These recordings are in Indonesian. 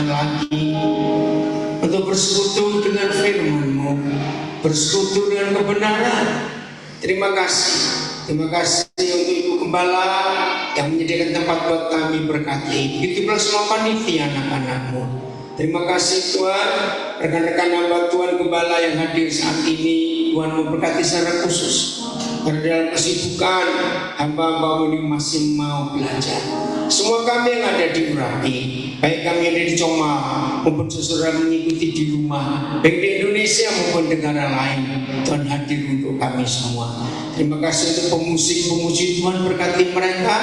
kesempatan lagi untuk bersekutu dengan firman-Mu, bersekutu dengan kebenaran. Terima kasih untuk Ibu Gembala yang menyediakan tempat buat kami berkati. Begitu pula semua panitia anak-anak-Mu. Terima kasih Tuhan, rekan-rekan hamba Tuhan Gembala yang hadir saat ini. Tuhan memberkati secara khusus. Karena dalam kesibukan hamba-hamba ini masih mau belajar. Semua kami yang ada di Urapi, baik kami yang ada di Comal maupun saudara mengikuti di rumah, baik di Indonesia maupun negara lain, Tuhan hadir untuk kami semua. Terima kasih untuk pemusik-pemusik, Tuhan berkati mereka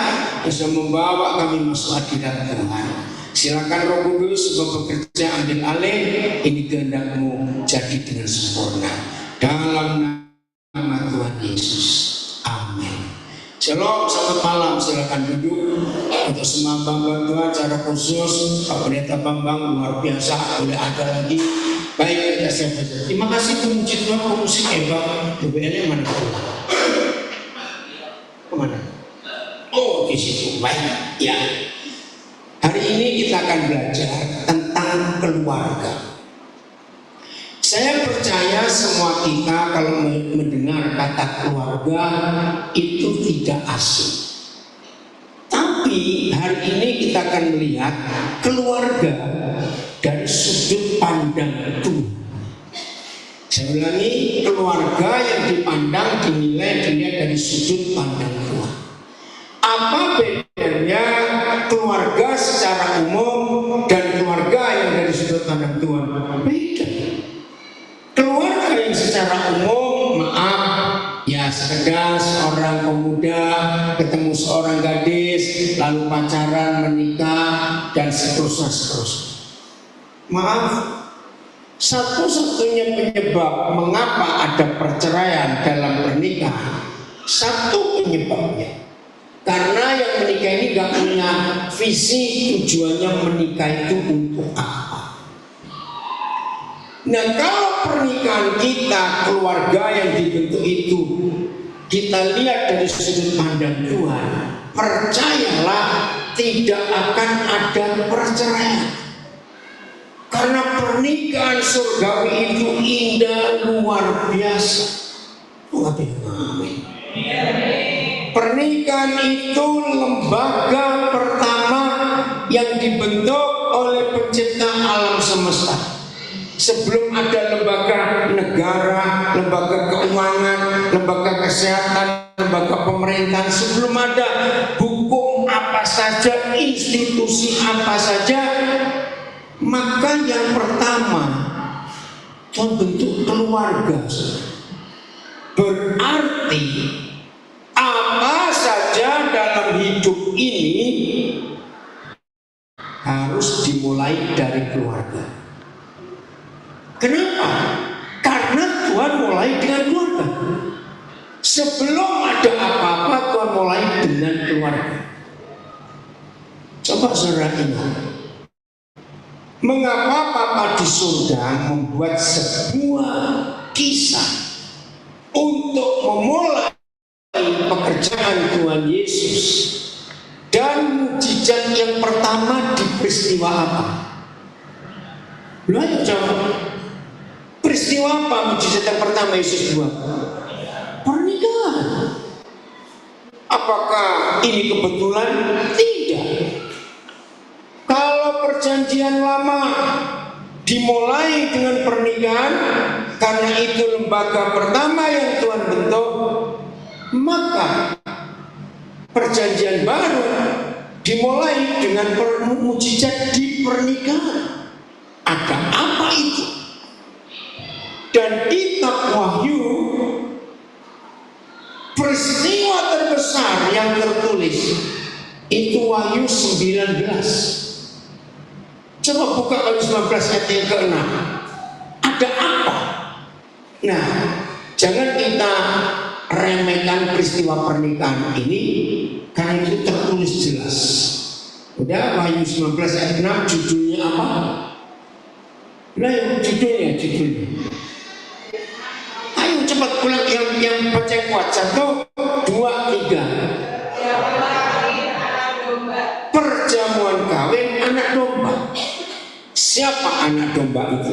yang sudah membawa kami masuk hadirat Tuhan. Silakan Roh Kudus bekerja, ambil alih, ini kehendak-Mu jadi dengan sempurna. Dalam nama Tuhan Yesus, amin. Shalom, selamat malam, silakan duduk. Untuk semua hamba Tuhan secara khusus, Pak Pendeta Bambang luar biasa, boleh ada lagi. Baik, kita siap. Terima kasih pemuji Tuhan, pemusik hebat. BBL-nya mana? Kemana? Oh, di situ. Baik, ya. Hari ini kita akan belajar tentang keluarga. Saya percaya semua kita kalau mendengar kata keluarga itu tidak asing. Tapi hari ini kita akan melihat keluarga dari sudut pandang Tuhan. Saya ulangi, keluarga yang dipandang, dinilai, dilihat dari sudut pandang Tuhan. Apa bedanya keluarga secara umum dan keluarga yang dari sudut pandang Tuhan? Beda. Keluarga yang secara umum, maaf, ya sekedar seorang pemuda ketemu seorang gadis, lalu pacaran, menikah, dan seterusnya. Maaf, satu-satunya penyebab mengapa ada perceraian dalam pernikahan, satu penyebabnya, karena yang menikah ini gak punya visi tujuannya menikah itu untuk apa. Nah, kalau pernikahan kita, keluarga yang dibentuk itu kita lihat dari sudut pandang Tuhan, percayalah tidak akan ada perceraian. Karena pernikahan surgawi itu indah luar biasa. Amin. Pernikahan itu lembaga pertama yang dibentuk oleh pencipta alam semesta. Sebelum ada lembaga negara, lembaga keuangan, lembaga kesehatan, lembaga pemerintahan, sebelum ada hukum apa saja, institusi apa saja, maka yang pertama Tuhan bentuk keluarga. Berarti apa saja dalam hidup ini harus dimulai dari keluarga. Kenapa? Karena Tuhan mulai dengan keluarga. Sebelum ada apa-apa, Tuhan mulai dengan keluarga. Coba saudara ingat, mengapa Papa di surga membuat sebuah kisah untuk memulai pekerjaan Tuhan Yesus, dan mukjizat yang pertama di peristiwa apa? Ayo jawab. Peristiwa apa mukjizat yang pertama Yesus buat? Pernikahan. Apakah ini kebetulan? Tidak. Kalau perjanjian lama dimulai dengan pernikahan, karena itu lembaga pertama yang Tuhan bentuk, maka perjanjian baru dimulai dengan mukjizat di pernikahan. Ada apa itu? Dan kitab Wahyu, peristiwa terbesar yang tertulis itu Wahyu 19. Coba buka Wahyu 19 ayat yang ke-6. Ada apa? Nah, jangan kita remehkan peristiwa pernikahan ini, karena itu tertulis jelas. Udah, Wahyu 19 ayat 6, judulnya apa? Nah, judulnya. Ayo cepat pulang, yang baca yang kuat. 1, 2, 3. Perjamuan kawin anak domba. siapa anak domba itu?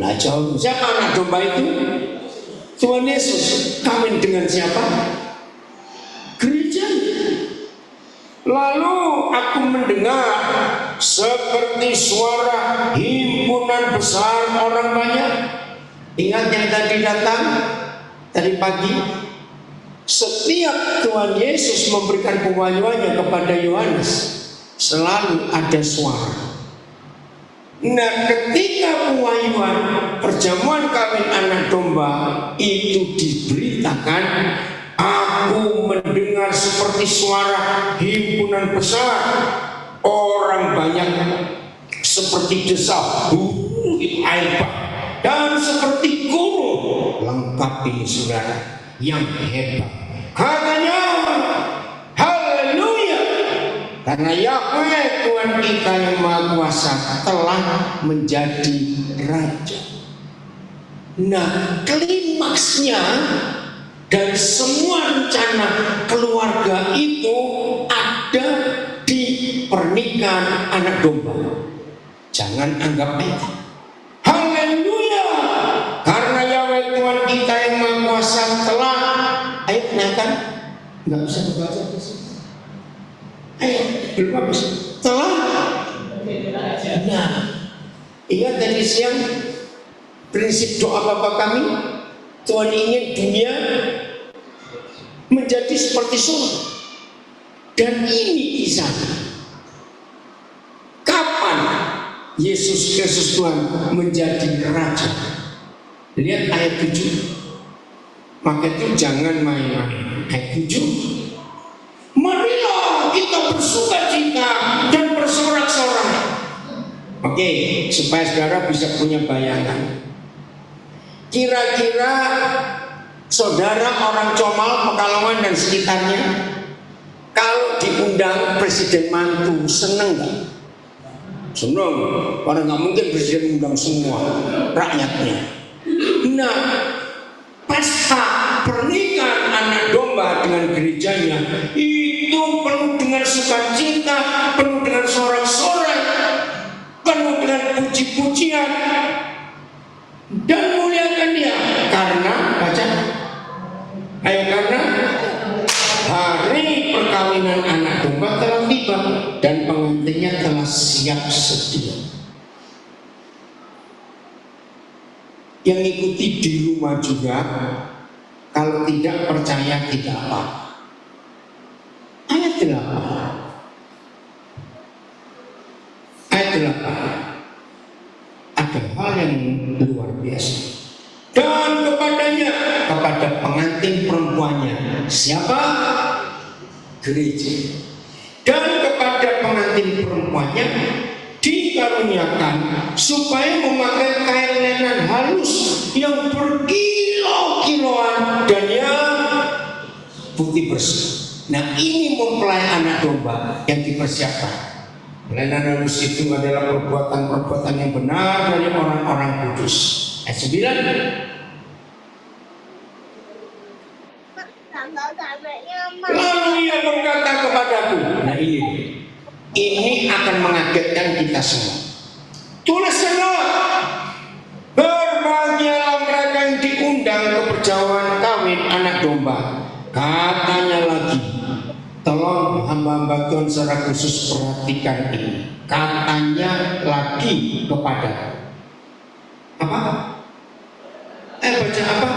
Nah, jawab, siapa anak domba itu? Tuhan Yesus. Kawin dengan siapa? Gereja. Lalu aku mendengar seperti suara himpunan besar orang banyak. Ingat yang tadi datang tadi pagi? Setiap Tuhan Yesus memberikan pewahyuannya kepada Yohanes, selalu ada suara. Nah, ketika pewahyuan perjamuan kawin anak domba itu diberitakan, aku mendengar seperti suara himpunan besar orang banyak, seperti desa air bah, dan seperti gunung. Lengkap ini saudara, yang hebat. Katanya, haleluya, karena Yahweh Tuhan kita yang Maha Kuasa telah menjadi Raja. Nah, klimaksnya dan semua rencana keluarga itu ada di pernikahan anak domba. Jangan anggap enteng. Haleluya, karena Yahweh Tuhan kita yang Maha Kuasa telah, ayo kenalkan, nggak bisa membaca di sini. Ayo, belum habis. Telah. Nah, ingat tadi siang prinsip doa Bapa kami, Tuhan ingin dunia menjadi seperti surga. Dan ini kisahnya. Kapan Yesus Kristus Tuhan menjadi Raja? Lihat ayat 7. Maka itu jangan main-main. Ayat 7. Marilah kita bersukacita dan bersorak-sorak. Oke, supaya saudara bisa punya bayangan. Kira-kira saudara orang Comal, Pekalongan dan sekitarnya, kalau diundang presiden mantu, seneng nggak? Seneng. Karena nggak mungkin presiden undang semua rakyatnya. Nah, pesta pernikahan anak domba dengan gerejanya itu penuh dengan sukacita, penuh dengan sorak-sorai, penuh dengan puji-pujian dan muliakan Dia. Karena baca, ayo, karena hari perkawinan anak domba telah tiba dan pengantinnya telah siap sedia. Yang ikuti di rumah juga, kalau tidak percaya tidak apa. Ayat 8. Ayat 8. Ada hal yang luar biasa. Dan kepadanya, kepada pengantin perempuannya, siapa? Gereja. Dan kepada pengantin perempuannya dikaruniakan supaya memakai kain lenan halus yang berkilau-kilauan dan yang putih bersih. Nah, ini mempelai anak domba yang dipersiapkan. Lenan halus itu adalah perbuatan-perbuatan yang benar dari orang-orang kudus. Ayat 9. Lalu ia berkata kepadaku, nah ini akan mengagetkan kita semua. Tuliskanlah, berbahagialah mereka yang diundang ke perjamuan kawin anak domba. Katanya lagi, tolong hamba-hamba Tuhan secara khusus perhatikan ini. Katanya lagi kepada apa? Baca apa?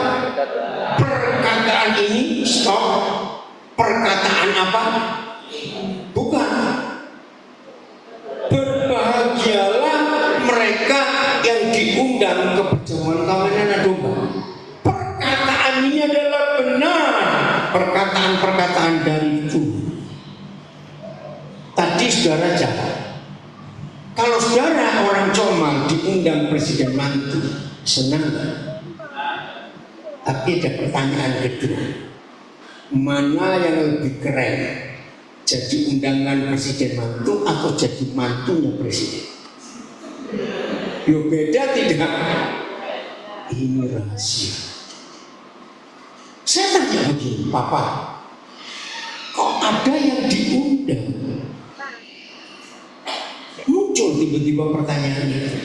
Perkataan ini stop. Perkataan apa? Bukan. Berbahagialah mereka yang diundang ke perjamuan kawin anak domba. Perkataan ini adalah benar. Perkataan-perkataan dari Tuhan. Tadi saudara jawab. Kalau saudara orang Comal diundang presiden mantu, senang gak? Tapi ada pertanyaan kedua. Mana yang lebih keren? Jadi undangan presiden mantu atau jadi mantunya presiden? Yo, beda tidak? Ini rahasia. Saya tanya begini, Papa, kok ada yang diundang? Muncul muncul tiba-tiba pertanyaan itu.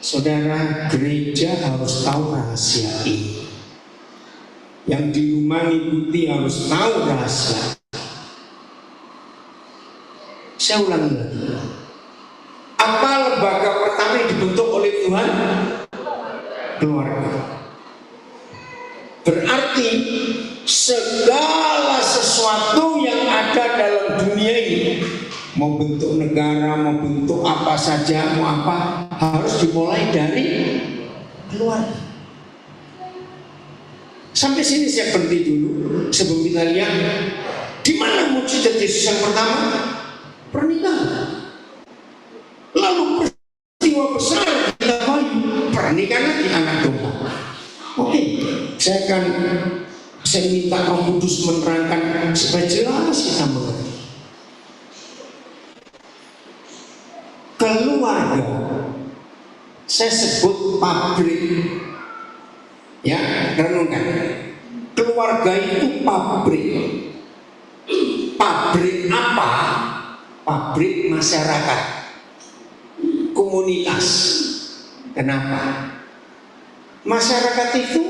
Saudara, gereja harus tahu rahasia ini. Yang di rumah ngikuti harus tahu rahasia. Saya ulangi lagi. Apa lembaga pertama yang dibentuk oleh Tuhan? Keluarga. Berarti segala sesuatu yang ada dalam dunia ini, mau bentuk negara, mau bentuk apa saja, mau apa, harus dimulai dari keluarga. Sampai sini saya berhenti dulu sebelum kita lihat di mana mujizat Yesus yang pertama, pernikahan. Lalu peristiwa besar kita bayu, pernikahan lagi anak domba. Oke, saya minta Roh Kudus menerangkan supaya jelas kita mengerti. Keluarga, saya sebut pabrik. Ya, renungkan. Keluarga itu pabrik. Pabrik apa? Pabrik masyarakat, komunitas. Kenapa? Masyarakat itu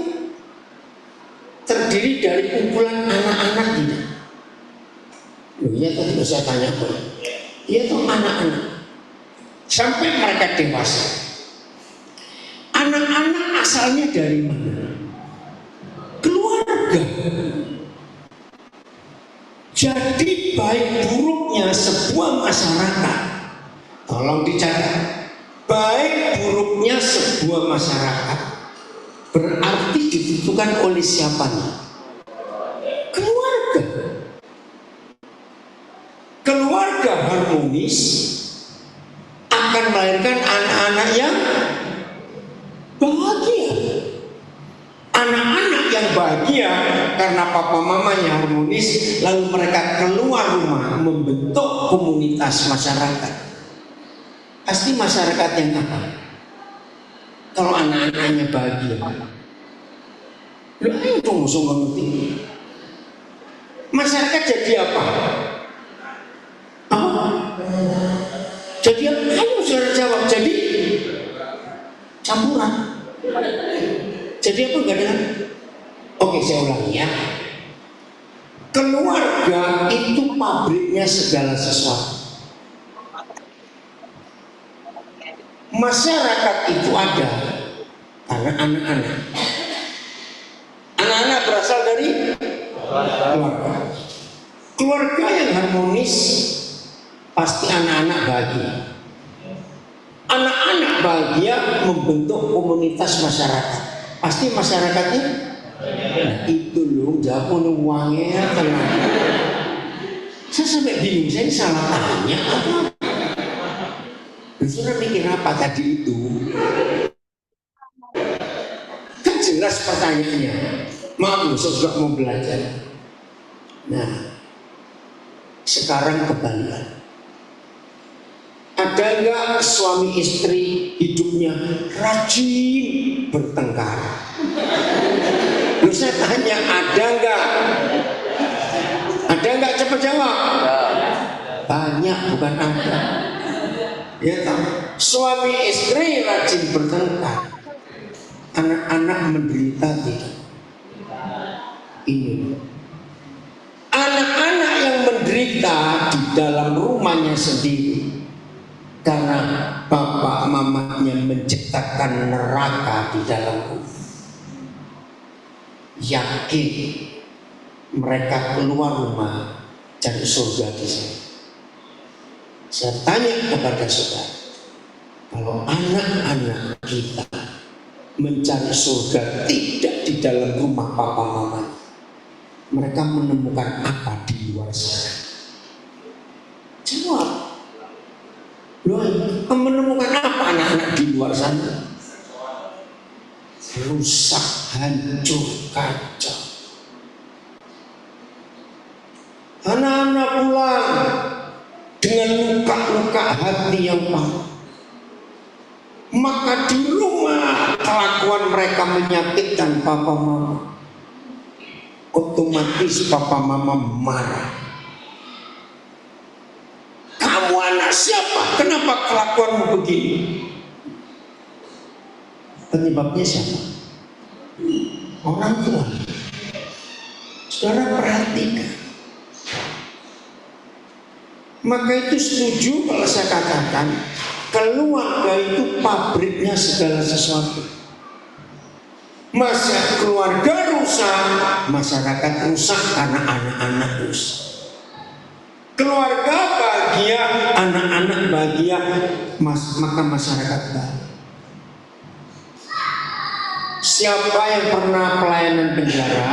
terdiri dari kumpulan anak-anak tidak? Iya tadi saya tanya kok. Iya tuh anak-anak sampai mereka dewasa. Anak-anak asalnya dari mana? Keluarga. Jadi baik buruknya sebuah masyarakat, tolong dicatat, baik buruknya sebuah masyarakat berarti ditentukan oleh siapa? Keluarga. Keluarga harmonis akan melahirkan anak-anak yang bahagia. Anak-anak yang bahagia karena papa mamanya harmonis, lalu mereka keluar rumah membentuk komunitas masyarakat. Pasti masyarakat yang apa? Kalau anak-anaknya bahagia, lu ayo dong ngerti. Masyarakat jadi apa? Apa? Jadi apa? Ayo saudara jawab. Jadi campuran. Jadi apa enggak dengar? Oke, saya ulangi ya. Keluarga itu pabriknya segala sesuatu. Masyarakat itu ada karena anak-anak. Anak-anak berasal dari keluarga. Keluarga yang harmonis pasti anak-anak bahagia. Anak-anak bahagia membentuk komunitas masyarakat. Pasti masyarakatnya itu loh, jawab uangnya tenang. Saya sampai bingung, saya salah tanya apa? Saudara mikir apa tadi itu? Kan jelas pertanyaannya. Maaf, saya juga mau belajar. Nah, sekarang kebalikan. Ada nggak suami istri hidupnya rajin bertengkar? Lalu saya tanya, ada nggak? Ada nggak? Cepat jawab. Banyak, bukan ada. Ya tak? Suami istri rajin bertengkar, anak-anak menderita tidak? Ini anak-anak yang menderita di dalam rumahnya sendiri karena bapak mamanya menciptakan neraka di dalam rumah. Yakin mereka keluar rumah cari surga di sini. Saya tanya kepada saudara, kalau anak-anak kita mencari surga tidak di dalam rumah papa mama, mereka menemukan apa di luar sana? Jawab. Loh, menemukan apa anak-anak di luar sana? Rusak, hancur, kacau. Anak-anak pulang dengan luka-luka hati yang parah. Maka di rumah kelakuan mereka menyakitkan papa mama. Otomatis papa mama marah. Kamu anak siapa? Kenapa kelakuanmu begini? Penyebabnya siapa? Orang tua. Saudara perhatikan. Maka itu setuju kalau saya katakan keluarga itu pabriknya segala sesuatu. Masa keluarga rusak, masyarakat rusak karena anak-anak rusak. Keluarga bahagia, anak-anak bahagia, maka masyarakat bahagia. Siapa yang pernah pelayanan penjara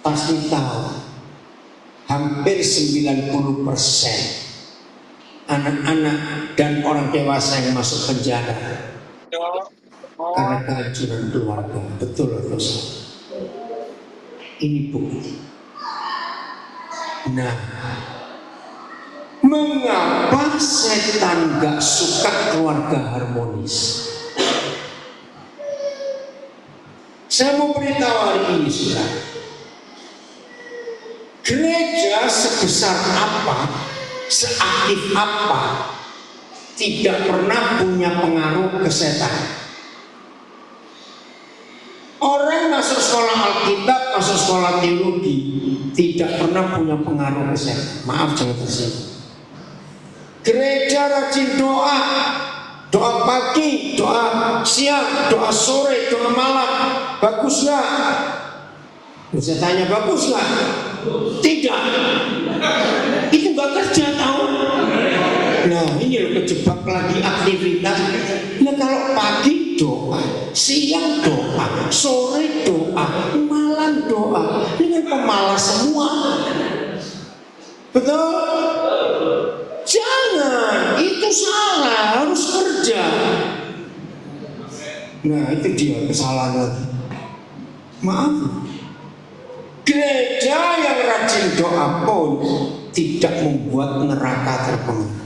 pasti tahu hampir 90% anak-anak dan orang dewasa yang masuk penjara karena kehancuran keluarga. Betul atau salah? Ini bukti. Nah, mengapa setan gak suka keluarga harmonis? Saya mau beritahu hari ini, saudara. Gereja sebesar apa, seaktif apa, tidak pernah punya pengaruh ke setan. Orang masuk sekolah Alkitab, masuk sekolah teologi, tidak pernah punya pengaruh ke setan. Maaf, jangan tersinggung. Gereja rajin doa, doa pagi, doa siang, doa sore, doa malam. Bagus gak? Saya tanya, bagus gak? Tidak. Itu gak kerja tahu. Nah ini loh, kejebak lagi aktivitas. Nah kalau pagi doa, siang doa, sore doa, malam doa, ini kan pemalas semua. Betul? Jangan, itu salah, harus kerja. Nah itu dia kesalahan lagi. Maaf, gereja yang rajin doa pun tidak membuat neraka terpengaruh.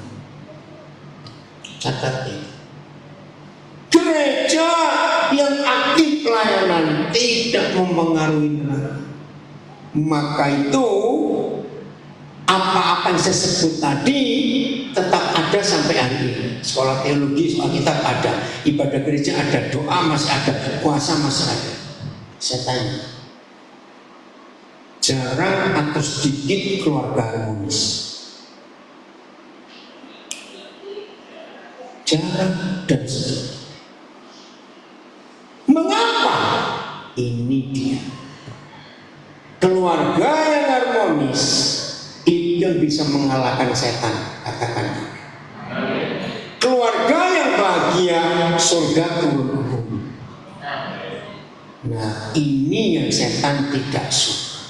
Catat ini. Gereja yang aktif pelayanan tidak mempengaruhi neraka. Maka itu apa-apa yang saya sebut tadi tetap ada sampai hari ini. Sekolah teologi, sekolah kitab ada, ibadah gereja ada, doa masih ada, puasa masih ada. Saya tanya, jarang atau sedikit keluarga harmonis? Jarang dan sedikit. Mengapa? Ini dia. Keluarga yang harmonis itu yang bisa mengalahkan setan. Katakan. Keluarga yang bahagia, surga turun ke bumi. Nah ini yang setan tidak suka.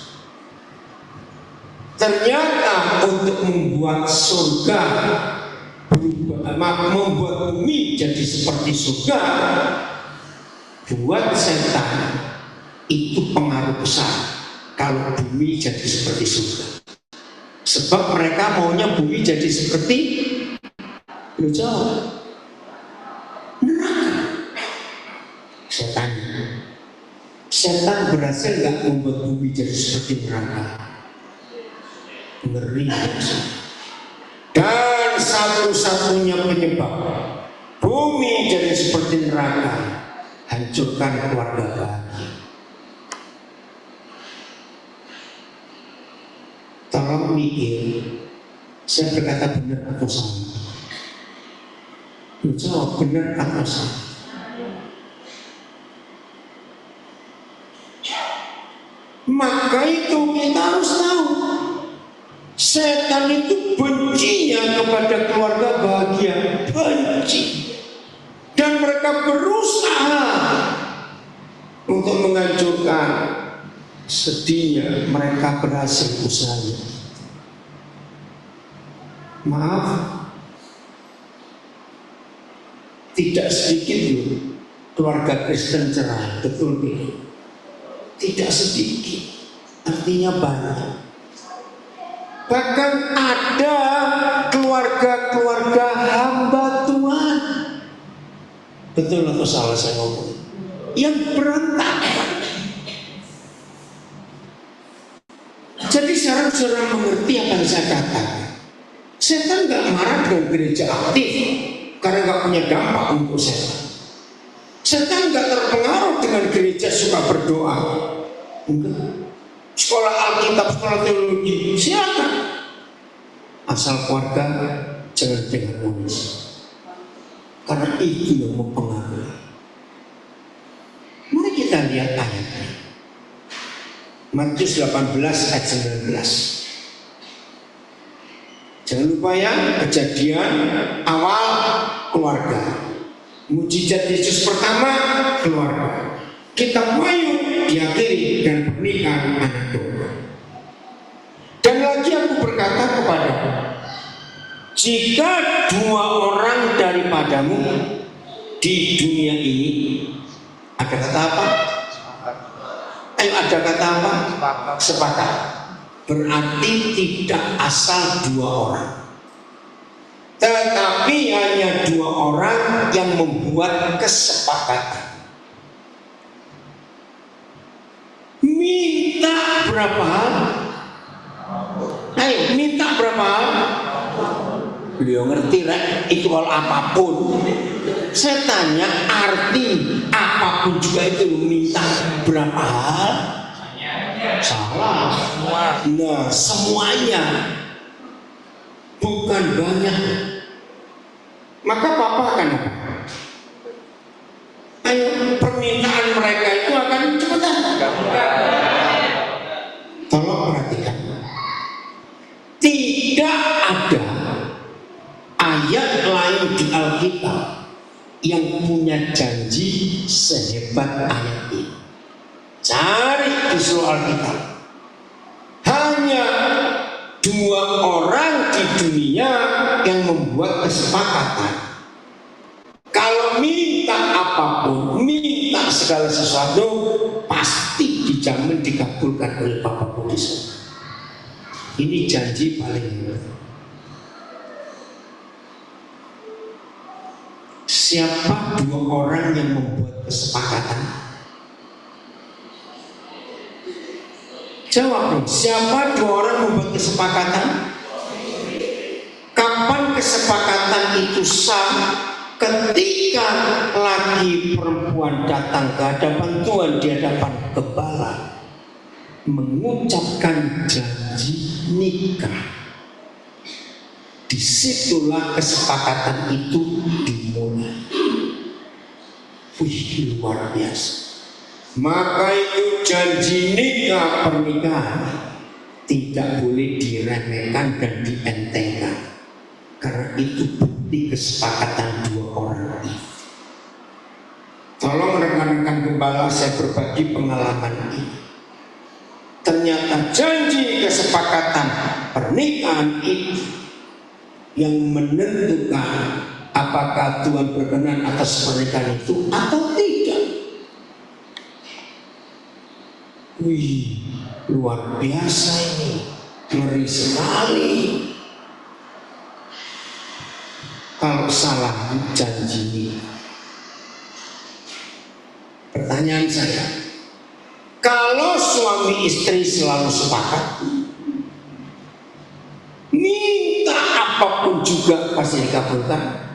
Ternyata untuk membuat surga berubah, membuat bumi jadi seperti surga, buat setan itu pengaruh besar kalau bumi jadi seperti surga. Sebab mereka maunya bumi jadi seperti neraka. Setan berhasil nggak membuat bumi jadi seperti neraka? Ngeri. Dan satu-satunya penyebab bumi jadi seperti neraka, hancurkan keluarga bahagia. Tolong mikir, saya berkata benar atau salah? Jawab benar atau salah? Maka itu kita harus tahu, setan itu bencinya kepada keluarga bahagia, benci. Dan mereka berusaha untuk menghancurkan. Sedihnya mereka berhasil usahanya. Maaf, tidak sedikit loh keluarga Kristen cerai, betul tidak? Tidak sedikit, artinya banyak. Bahkan ada keluarga-keluarga hamba Tuhan, betul atau salah saya ngomong, yang berantakan. Jadi saudara mengerti apa yang saya katakan. Setan nggak marah dengan gereja aktif karena nggak punya dampak untuk setan. Setan nggak terpengaruh dengan gereja suka berdoa. Enggak. Sekolah Alkitab, sekolah teologi, silakan. Asal keluarga jangan dengar manusia, karena itu yang mempengaruhi. Mari kita lihat ayatnya. Matius 18 ayat 19. Jangan lupa ya, kejadian awal keluarga. Mujizat Yesus pertama keluarga. Kitab Wahyu diakhiri dan pernikahan anak domba. Dan lagi aku berkata kepadamu, jika dua orang daripadamu di dunia ini, ada kata apa? Ayo, ada kata apa? Sepakat. Berarti tidak asal dua orang, tetapi hanya dua orang yang membuat kesepakatan. Minta berapa hal? Ayo, minta berapa hal? Beliau ngerti lah, itu hal apapun. Saya tanya arti apapun juga itu minta berapa hal? Salah. Nah, semuanya, bukan banyak. Maka Papa akan apa? Ayo, permintaan mereka itu akan cepetan. Tolong perhatikan. Tidak ada ayat lain di Alkitab yang punya janji sehebat ayat ini. Cari di seluruh Alkitab. Hanya dua orang di dunia yang membuat kesepakatan. Kalau minta apapun, minta segala sesuatu, pasti dijamin dikabulkan oleh Bapa Kudus. Ini janji paling hebat. Siapa dua orang yang membuat kesepakatan? Jawab dong, siapa dua orang membuat kesepakatan? Kapan kesepakatan itu sah? Ketika lagi perempuan datang ke hadapan Tuhan di hadapan gembala, mengucapkan janji nikah. Disitulah kesepakatan itu dimulai. Wih, luar biasa. Maka itu janji nikah pernikahan tidak boleh diremehkan dan dientengkan, karena itu bukti kesepakatan dua orang itu. Tolong rekan-rekan gembala, saya berbagi pengalaman ini. Ternyata janji kesepakatan pernikahan itu yang menentukan apakah Tuhan berkenan atas pernikahan itu atau tidak. Wih, luar biasa ini, ngeri sekali. Kalau salah janji ini. Pertanyaan saya, kalau suami istri selalu sepakat, minta apapun juga pasti dikabulkan.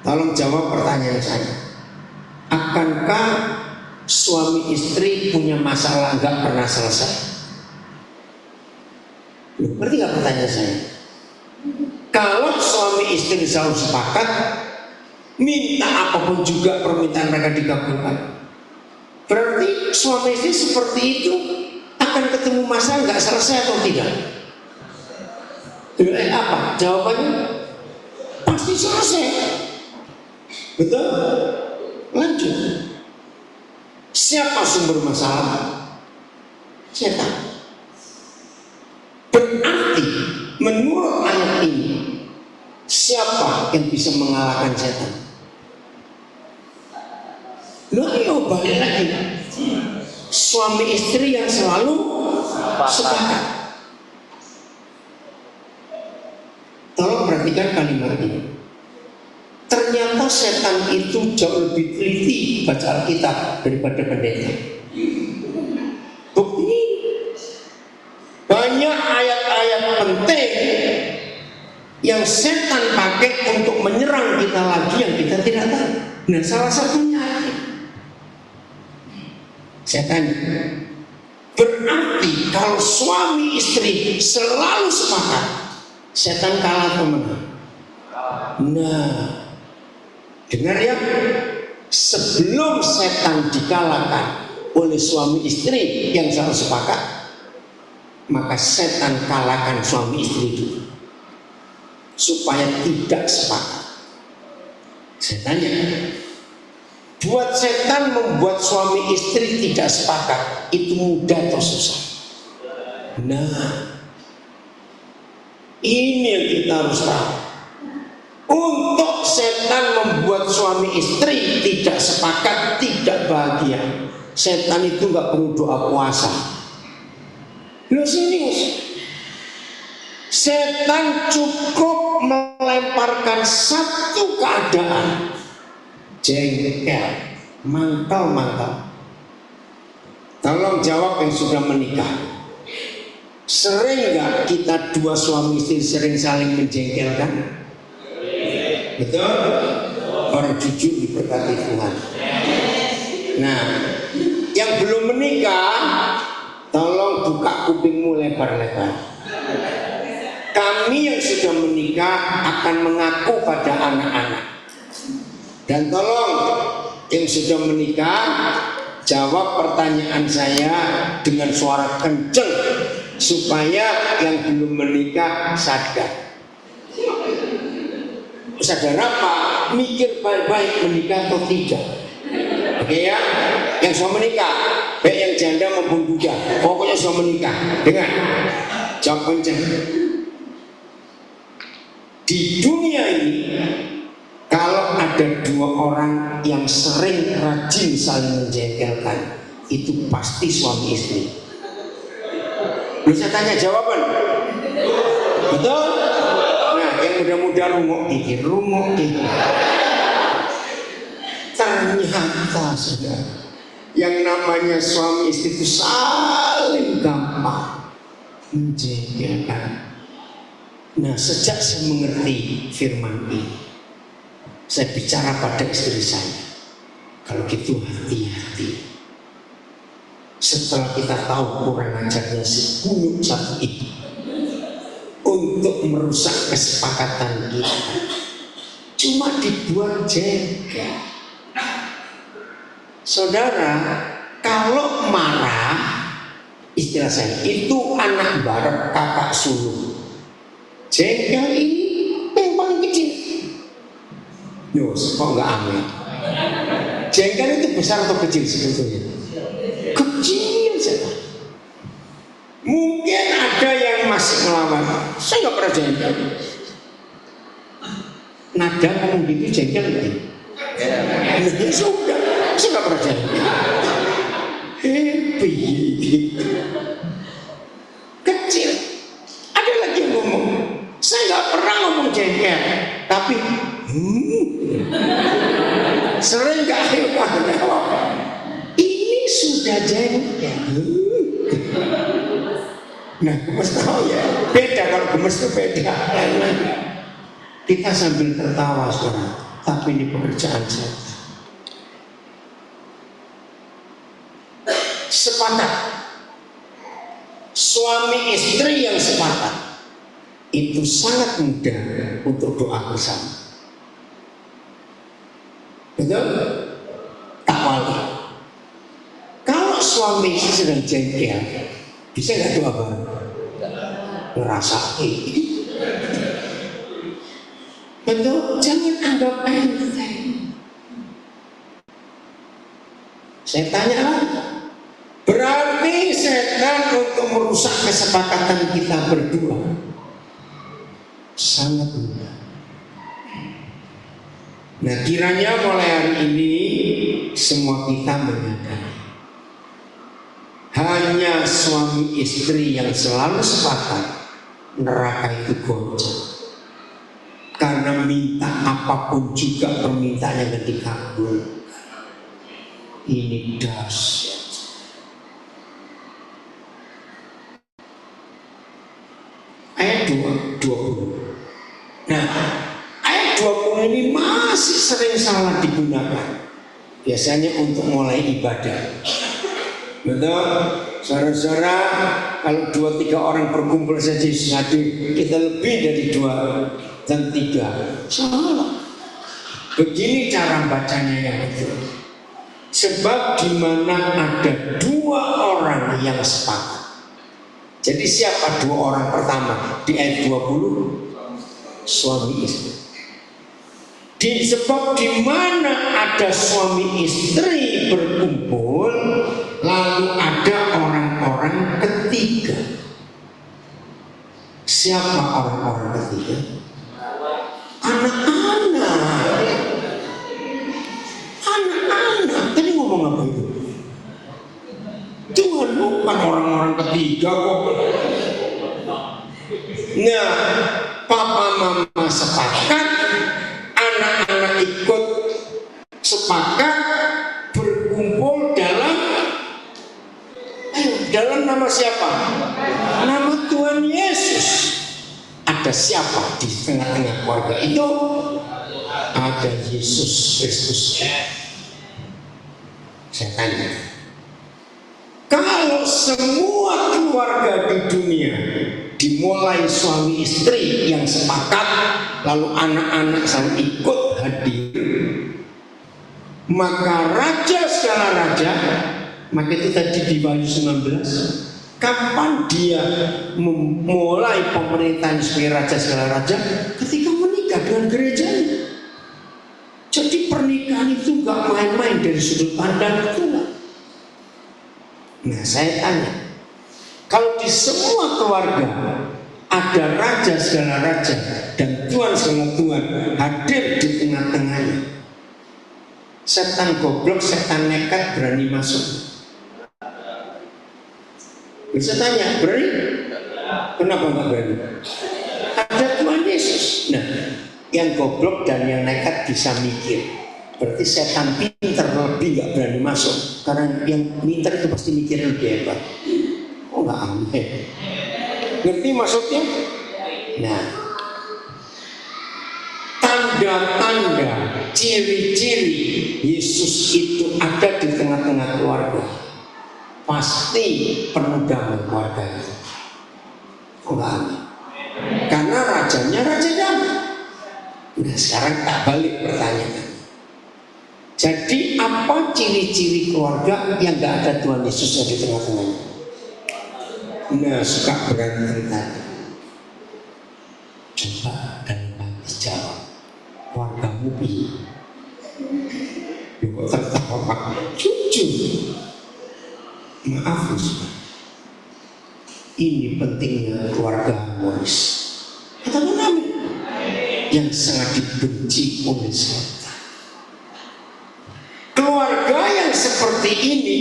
Tolong jawab pertanyaan saya. Akankah suami istri punya masalah nggak pernah selesai? Ngerti nggak pertanyaan saya? Kalau suami istri selalu sepakat, minta apapun juga permintaan mereka dikabulkan, berarti suami istri seperti itu akan ketemu masalah nggak selesai atau tidak? Apa jawabannya? Pasti selesai. Betul? Lanjut. Siapa sumber masalah? Setan. Berarti menurut ayat ini, siapa yang bisa mengalahkan setan? Loh, ayo balik lagi. Suami istri yang selalu sepakat. Tolong perhatikan kalimat ini. Ternyata setan itu jauh lebih teliti baca Alkitab daripada pendeta. Bukti banyak ayat-ayat penting yang setan pakai untuk menyerang kita lagi yang kita tidak tahu. Nah, salah satunya ini. Saya tanya, berarti kalau suami istri selalu sepakat, setan kalah atau menang? Nah, dengar ya, sebelum setan dikalahkan oleh suami istri yang selalu sepakat, maka setan kalahkan suami istri itu supaya tidak sepakat. Saya tanya, buat setan membuat suami istri tidak sepakat itu mudah atau susah? Nah, ini yang kita harus tahu. Untuk setan membuat suami istri tidak sepakat, tidak bahagia, setan itu nggak perlu doa puasa. Loh, serius. Setan cukup melemparkan satu keadaan, jengkel, mangkal. Tolong jawab yang sudah menikah. Sering nggak kita dua suami istri sering saling menjengkelkan? Betul? Orang jujur diberkati Tuhan. Nah, yang belum menikah, tolong buka kupingmu lebar-lebar. Kami yang sudah menikah akan mengaku pada anak-anak. Dan tolong yang sudah menikah jawab pertanyaan saya dengan suara kenceng supaya yang belum menikah sadar. Sadar apa? Mikir baik-baik menikah atau tidak. Oke ya? Yang sudah menikah, baik yang janda maupun duda, pokoknya sudah menikah. Dengar, jawab kenceng. Di dunia ini, kalau ada dua orang yang sering rajin saling menjengkelkan, itu pasti suami istri. Bisa tanya jawaban? Betul? Nah, yang muda-muda rungok dikit. Ternyata sudah, yang namanya suami istri itu saling gampang menjengkelkan. Nah, sejak saya mengerti firman ini, saya bicara pada istri saya, kalau gitu hati-hati. Setelah kita tahu kurang ajarnya si kunyuk satu itu untuk merusak kesepakatan kita, cuma dibuat jengkel. Saudara, kalau marah, istilah saya itu anak bareng kakak sulung. Jengkel ini yang paling kecil. Yus, kok nggak aneh? Jengkel itu besar atau kecil sebetulnya? Kecil saja. Mungkin ada yang masih melawan. Saya nggak pernah jengkel. Nada ngomong gitu jengkel gitu. Ya sudah, saya nggak pernah jengkel. Kecil. Ada lagi yang ngomong. Saya nggak pernah ngomong jengkel, tapi sering nggak hebat. Ini sudah jengkel. Nah, gemes tahu ya, beda kalau gemes itu beda. Kita sambil tertawa sekarang, tapi ini pekerjaan saya. Sepakat, suami istri yang sepakat itu sangat mudah untuk doa bersama. Betul? Tak wali. Kalau suami istri sedang jengkel, bisa nggak doa bareng? Ngerasain. Betul? Jangan anggap enteng. Saya tanya lagi. Berarti setan untuk merusak kesepakatan kita berdua sangat mudah. Nah, kiranya mulai hari ini semua kita menyadari hanya suami istri yang selalu sepakat, neraka itu goncang. Karena minta apapun juga permintaannya yang dikabul. Ini dahsyat. Ayat 20. ayat 20 ini masih sering salah digunakan. Biasanya untuk mulai ibadah. Betul? Saudara-saudara, kalau 2-3 orang berkumpul saja hadir, kita lebih dari 2 dan 3. Salah. Begini cara bacanya yang betul. Sebab di mana ada 2 orang yang sepakat. Jadi siapa 2 orang pertama di ayat 20? Suami istri. Sebab di mana ada suami istri berkumpul, lalu ada orang-orang ketiga. Siapa orang-orang ketiga? Anak-anak. Anak-anak. Tadi ngomong apa itu? Tuhan, bukan orang-orang ketiga kok. Nah, papa mama sepakat, anak-anak ikut sepakat berkumpul dalam nama siapa? Nama Tuhan Yesus. Ada siapa di tengah-tengah keluarga itu? Ada Yesus Kristus. Saya tanya, kalau semua keluarga di dunia dimulai suami istri yang sepakat, lalu anak-anak saling ikut hadir, maka raja segala raja, maka itu tadi di Wahyu 19, kapan dia memulai pemerintahan sebagai raja segala raja? Ketika menikah dengan gerejanya. Jadi pernikahan itu gak main-main dari sudut pandang Tuhan. Nah, saya tanya, kalau di semua keluarga ada raja segala raja dan Tuhan segala Tuhan hadir di tengah-tengahnya, setan goblok, setan nekat berani masuk? Bisa tanya, berani? Kenapa nggak berani? Ada Tuhan Yesus. Nah, yang goblok dan yang nekat bisa mikir. Berarti setan pintar lebih nggak berani masuk, karena yang pintar itu pasti mikir lebih hebat. Oh, nggak aneh. Ngerti maksudnya? Nah, tanda-tanda, ciri-ciri Yesus itu ada di tengah-tengah keluarga, pasti penuh damai keluarga itu. Oh, nggak aneh. Karena rajanya raja damai. Nah, sekarang tak balik pertanyaan. Jadi apa ciri-ciri keluarga yang gak ada Tuhan Yesus di tengah-tengahnya? Nah, suka berantem tadi. Coba dan nanti jawab. Keluargamu piye? Yuk tertawa. Jujur. Maaf, ini pentingnya keluarga harmonis. Kata Nabi yang sangat dibenci oleh setan. Keluarga yang seperti ini,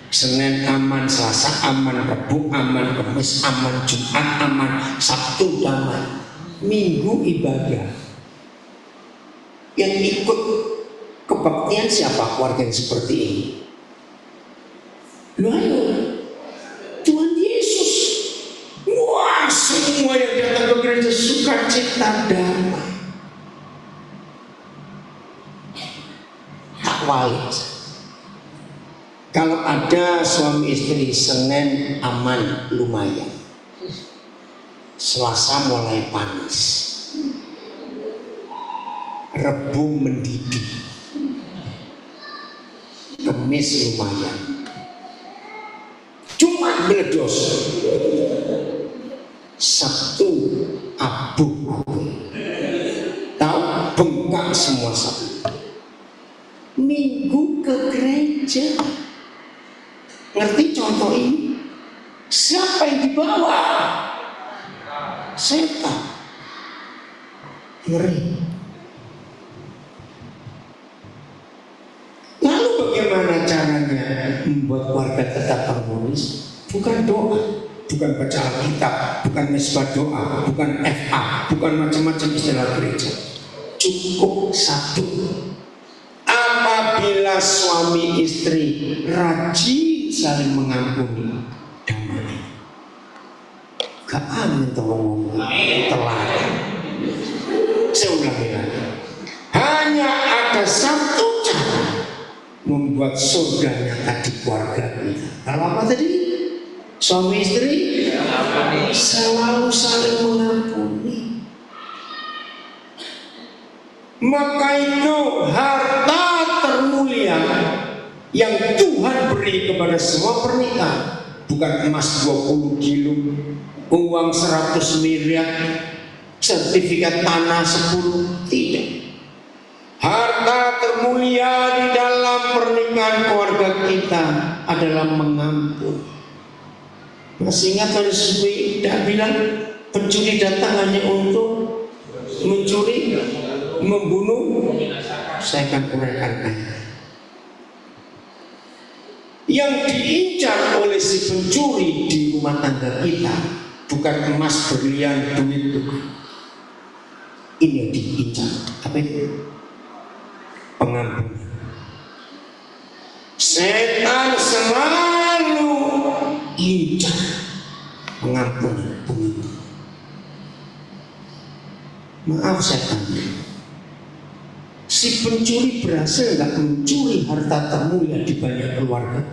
Senin aman, Selasa aman, Rabu aman, Kamis aman, Jumat aman, Sabtu damai, Minggu ibadah. Yang ikut kebaktian siapa keluarga yang seperti ini? Lalu Tuhan Yesus. Wah, semua yang datang ke gereja sukacita damai. Tak wali. Kalau ada suami istri, Senin aman lumayan, Selasa mulai panas, Rebu mendidih, Kamis lumayan, Jumat meledos, Sabtu abu-abu, tahu bengkak semua Sabtu. Minggu ke gereja. Ngerti contoh ini? Siapa yang dibawa? Setan. Ngeri. Lalu bagaimana caranya membuat keluarga tetap harmonis? Bukan doa, bukan baca Alkitab, bukan mesbah doa, bukan FA, bukan macam-macam istilah gereja. Cukup satu. Apabila suami istri rajin saling mengampuni, damai. Gak amin tuh ngomong telat. Saya ulangi lagi. Hanya ada satu cara membuat surga nyata di keluarga kita. Kalau apa tadi? Suami istri selalu saling mengampuni. Maka itu harta termulia yang Tuhan beri kepada semua pernikahan. Bukan emas 20 kilo, uang 100 miliar, sertifikat tanah 10, tidak. Harta termulia di dalam pernikahan keluarga kita adalah mengampuni. Masih ingat hari Suwi tidak bilang pencuri datang hanya untuk mencuri, membunuh? Saya akan uraikan ayat. Yang diincar oleh si pencuri di rumah tangga kita bukan emas, berlian, duit itu. Ini yang diincar. Apa itu? Pengampunan. Setan selalu incar pengampunan. Maaf saya tanya, si pencuri berhasil nggak mencuri harta termulia di banyak keluarga?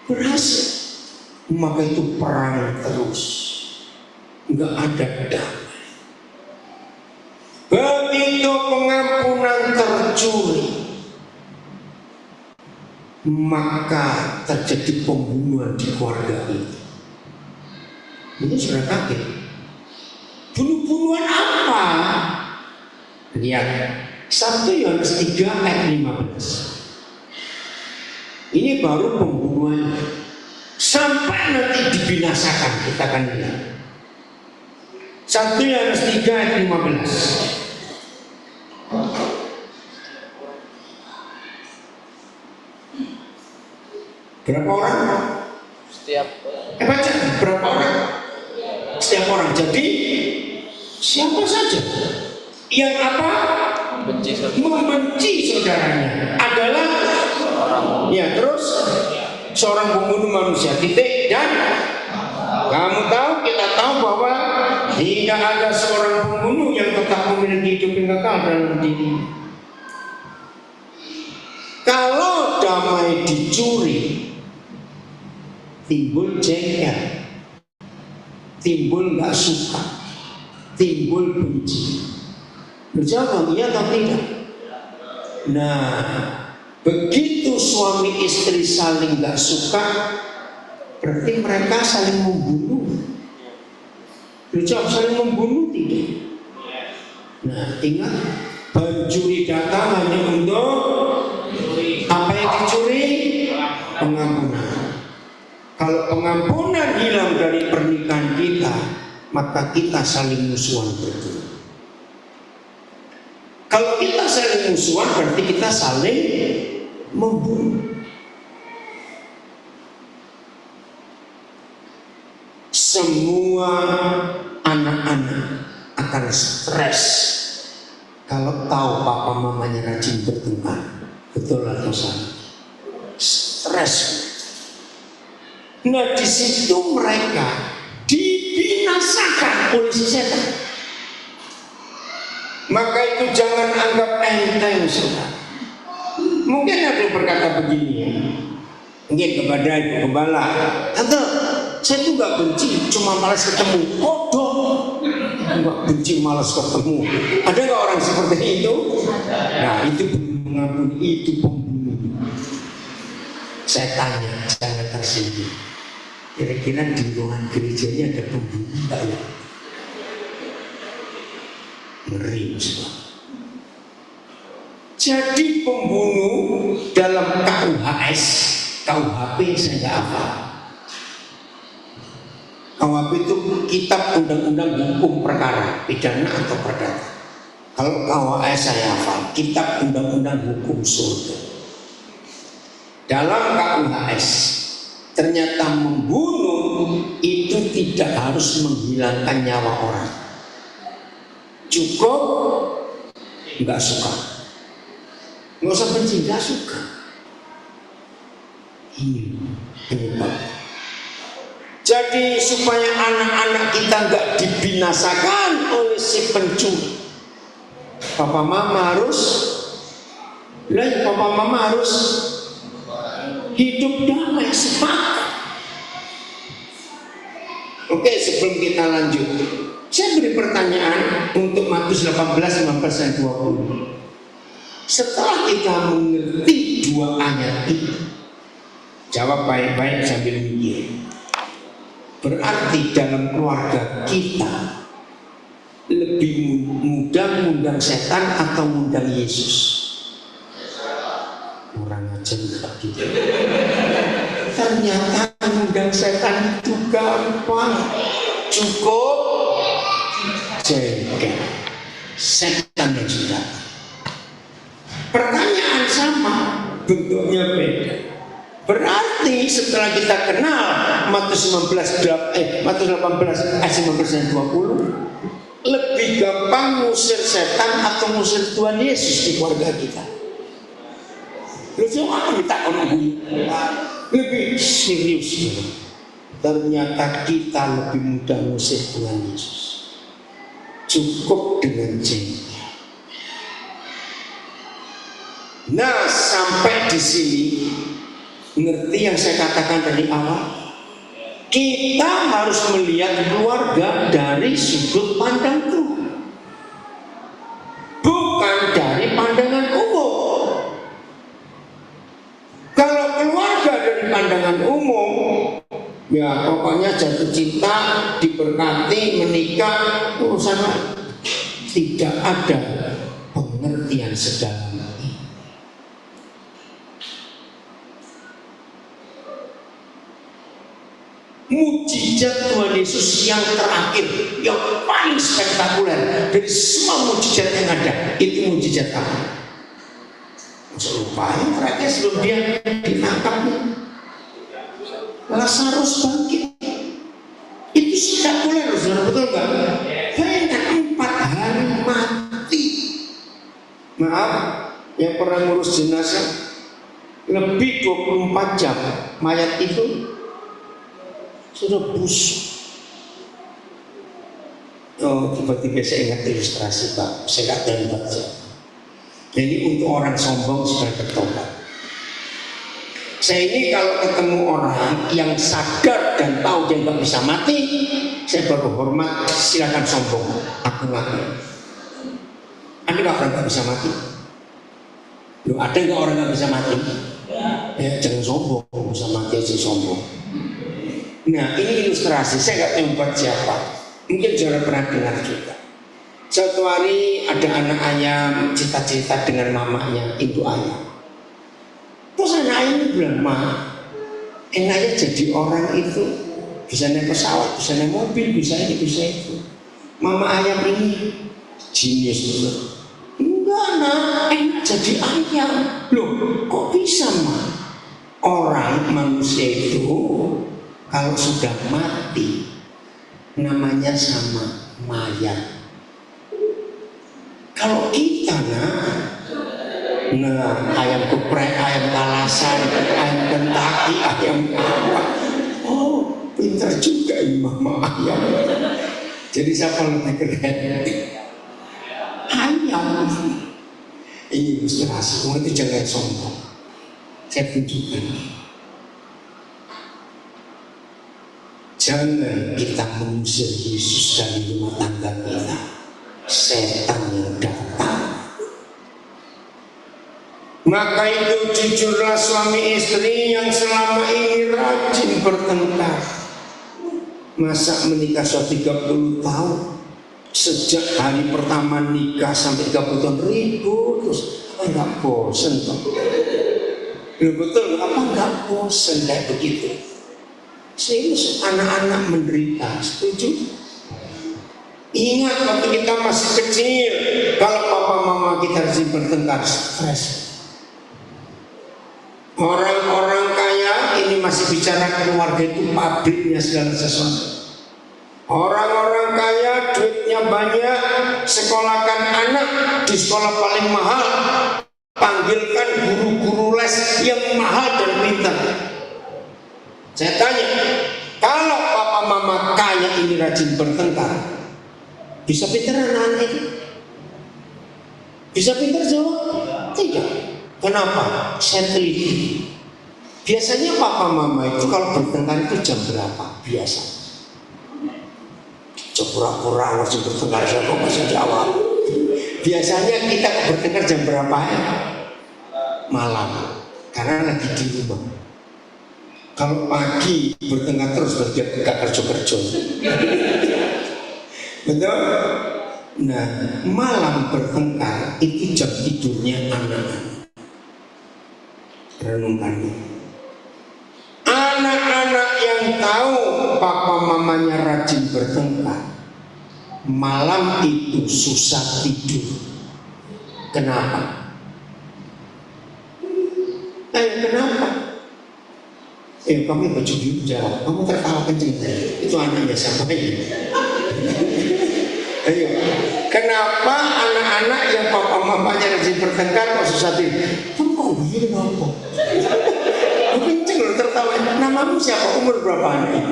Berhasil. Maka itu perang terus, nggak ada damai. Begitu pengampunan tercuri, maka terjadi pembunuhan di keluarga itu. Ini sudah kaget. Bunuh-bunuhan apa? Lihat 1 Yohanes 3 ayat 15. Ini baru pembunuhan. Sampai nanti dibinasakan, kita akan lihat. 1 Yohanes 3 ayat 15. Berapa orang? Baca, berapa orang? Setiap orang. Jadi siapa saja yang apa? Membenci saudaranya adalah ya, terus seorang pembunuh manusia, titik. Dan kamu tahu, kita tahu bahwa tidak ada seorang pembunuh yang tetap memiliki hidup yang kekal dalam diri. Kalau damai dicuri, timbul jengkel, timbul nggak suka, timbul benci. Berjawab iya atau tidak? Nah, begitu suami istri saling nggak suka, berarti mereka saling membunuh. Berjawab saling membunuh tidak? Nah, ingat, pencuri datang hanya untuk apa yang dicuri? Pengampunan. Kalau pengampunan hilang dari pernikahan kita, maka kita saling musuhan berdua. Kalau kita saling musuhan, berarti kita saling membunuh. Semua anak-anak akan stres kalau tahu papa mamanya rajin bertengkar. Betul atau salah? Stres. Nah, di situ mereka dibinasakan oleh si setan. Maka itu jangan anggap enteng, saudara. Mungkin ada yang berkata begini ya, mungkin kepada ibu gembala, tante, saya tuh gak benci, cuma malas ketemu. Bodoh, gak benci, malas ketemu. Ada gak orang seperti itu? Nah, itu mengampuni, itu pembunuh. Saya tanya, jangan tersinggung. Kira-kira di ruangan gerejanya ada pembunuh enggak ya? Ngeri semua. Jadi pembunuh dalam KUHS, KUHP saya nggak hafal. KUHP itu kitab undang-undang hukum perkara pidana atau perdata. Kalau KUHS saya hafal, kitab undang-undang hukum surga. Dalam KUHS ternyata membunuh itu tidak harus menghilangkan nyawa orang. Cukup nggak suka, nggak usah benci, nggak suka. Ini penyebab. Jadi supaya anak-anak kita nggak dibinasakan oleh si pencuri, papa mama harus hidup damai, sepakat. Oke, sebelum kita lanjut, saya beri pertanyaan untuk Matius 18, 15 dan 20. Setelah kita mengerti dua ayat itu, jawab baik-baik sambil mikir. Berarti dalam keluarga kita lebih mudah ngundang setan atau ngundang Yesus? Orang aja lupa gitu. Ternyata ngundang setan itu gampang. Cukup jengkel setan yang sudah. Pertanyaan sama, bentuknya beda. Berarti setelah kita kenal Matius 18 ayat 19 dan 20, lebih gampang ngusir setan atau ngusir Tuhan Yesus di keluarga kita? Lu jangan minta lebih serius. Ternyata kita lebih mudah ngusir Tuhan Yesus. Cukup dengan jengkel. Nah, sampai di sini ngerti yang saya katakan dari awal? Kita harus melihat keluarga dari sudut pandang Tuhan, bukan dari pandangan umum. Kalau keluarga dari pandangan umum, ya pokoknya jatuh cinta, diberkati, menikah, urusan tidak ada pengertian sedalam ini. Mujizat Tuhan Yesus yang terakhir, yang paling spektakuler dari semua mujizat yang ada, itu mujizat apa? Lupain terakhir sebelum dia ditangkap, Lazarus bangkit. Itu spektakuler, saudara, betul nggak? Bayangkan 4 hari mati. Maaf, yang pernah ngurus jenazah lebih 24 jam, mayat itu sudah busuk. Oh, tiba-tiba saya ingat ilustrasi Pak, saya nggak tahu baca. Jadi untuk orang sombong sudah bertobat. Saya ini kalau ketemu orang yang sadar dan tahu dia nggak bisa mati, saya baru hormat, silakan sombong, aku mati. Ada nggak orang nggak bisa mati? Loh, ada nggak orang nggak bisa mati? Ya jangan sombong, bisa mati aja sombong. Nah, ini ilustrasi, saya nggak tahu buat siapa. Mungkin jangan pernah dengar juga. Suatu hari ada anak ayam cerita-cerita dengan mamanya, ibu ayam. Terus anak ayam ini bilang, "Ma, enaknya jadi orang itu bisa naik pesawat, bisa naik mobil, bisa ini, bisa itu." Mama ayam ini jenius dulu. "Enggak nak, enak jadi ayam." "Loh, kok bisa Ma? Orang manusia itu kalau sudah mati namanya sama mayat. Kalau kita ayam geprek, ayam kalasan, ayam Kentucky, ayam apa? Oh, pintar juga ini mama ayam. Jadi siapa lebih keren? Ayam. Ini ilustrasi, kamu itu jangan sombong. Saya tunjukkan. Jangan kita mengusir Yesus dari rumah tangga kita. Setan yang datang. Maka itu jujurlah suami istri yang selama ini rajin bertengkar. Masa menikah sudah 30 tahun, sejak hari pertama nikah sampai 30 tahun ribut terus, nggak bosen toh? Betul, apa nggak bosen kayak begitu? Sehingga anak-anak menderita, setuju? Ingat waktu kita masih kecil, kalau papa mama kita rajin bertengkar, stres. Orang-orang kaya ini masih bicara keluarga itu pabriknya segala sesuatu. Orang-orang kaya duitnya banyak, sekolahkan anak di sekolah paling mahal, panggilkan guru-guru les yang mahal dan pintar. Saya tanya, kalau tua kaya ini rajin bertengkar, bisa pintar anak-anak itu? Bisa pintar jawab? Tidak. Kenapa? Saya teliti. Biasanya papa mama itu kalau bertengkar itu jam berapa? Biasa. Pura-pura harus bertengkar, saya kok masih jawab. Biasanya kita bertengkar jam berapa ya? Malam. Karena lagi di rumah. Kalau pagi bertengkar terus berarti gak kerja-kerja. Betul? Nah, malam bertengkar itu jam tidurnya anak-anak. Renungkan. Anak-anak yang tahu papa mamanya rajin bertengkar, malam itu susah tidur. Kenapa? Kenapa? Kamu baju biru jawab. Kamu tertawa kencing. Itu anaknya siapa ini? Ayo. Kenapa anak-anak yang papa mamanya rajin bertengkar kok susah tidur? Kamu kok begini apa? Kencing loh tertawa. Namamu siapa? Umur berapa anak?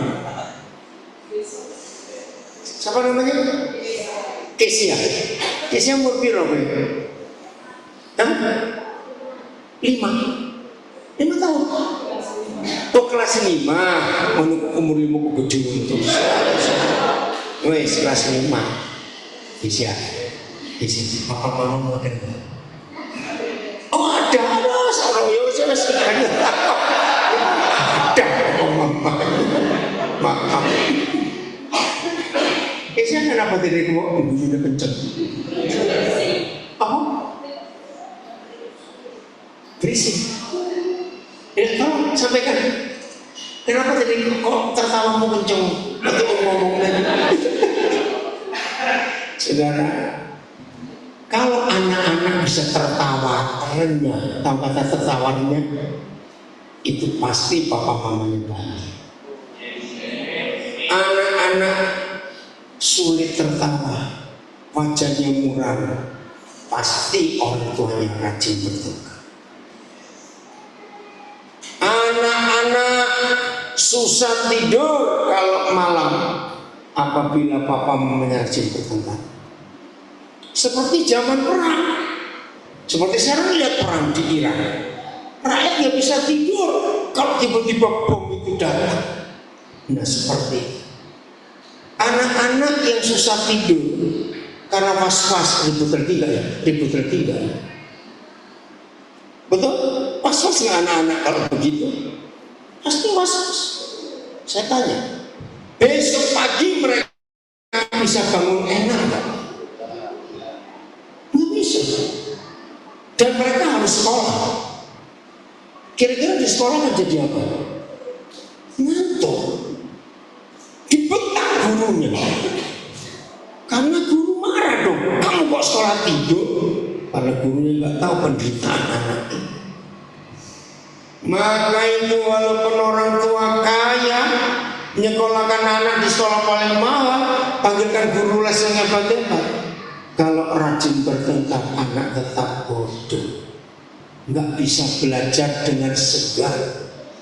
Siapa namanya? Kesia. Kesia umur berapa? 5 tahun. Oh kelas 5. Umur 5 kok gede untuk. Wes kelas 5. Kesia. Papa mama mau dengar. Oh ada seorang ya saya sekali. Ada mama. Maaf. Kesia kenapa tadi kamu ibunya kenceng? Berisik. Tolong sampaikan. Kenapa tadi kok tertawamu kenceng atau ngomong tadi? Saudara, kalau anak-anak bisa tertawa renyah, tahu kata tertawanya, itu pasti papa mamanya baik. Anak-anak sulit tertawa, wajahnya muram, pasti orang tuanya rajin bertengkar. Anak-anak susah tidur kalau malam apabila papa mamanya rajin bertengkar. Seperti zaman perang. Seperti sekarang lihat perang di Irak. Rakyat nggak bisa tidur kalau tiba-tiba bom itu datang. Nah seperti anak-anak yang susah tidur karena was-was ribut tertiga ya, betul? Was-was nggak anak-anak kalau begitu? Pasti was-was. Saya tanya, besok pagi mereka bisa bangun enak nggak? Nggak bisa. Dan mereka harus sekolah. Kira-kira di sekolah kan jadi apa? Ngantuk. Dibentak gurunya. Karena guru marah dong. Kamu kok sekolah tidur? Karena gurunya nggak tahu penderitaan anak itu. Maka itu walaupun orang tua kaya menyekolahkan anak di sekolah paling mahal, panggilkan guru les yang hebat-hebat. Kalau rajin bertengkar, anak tetap bodoh, nggak bisa belajar dengan segar.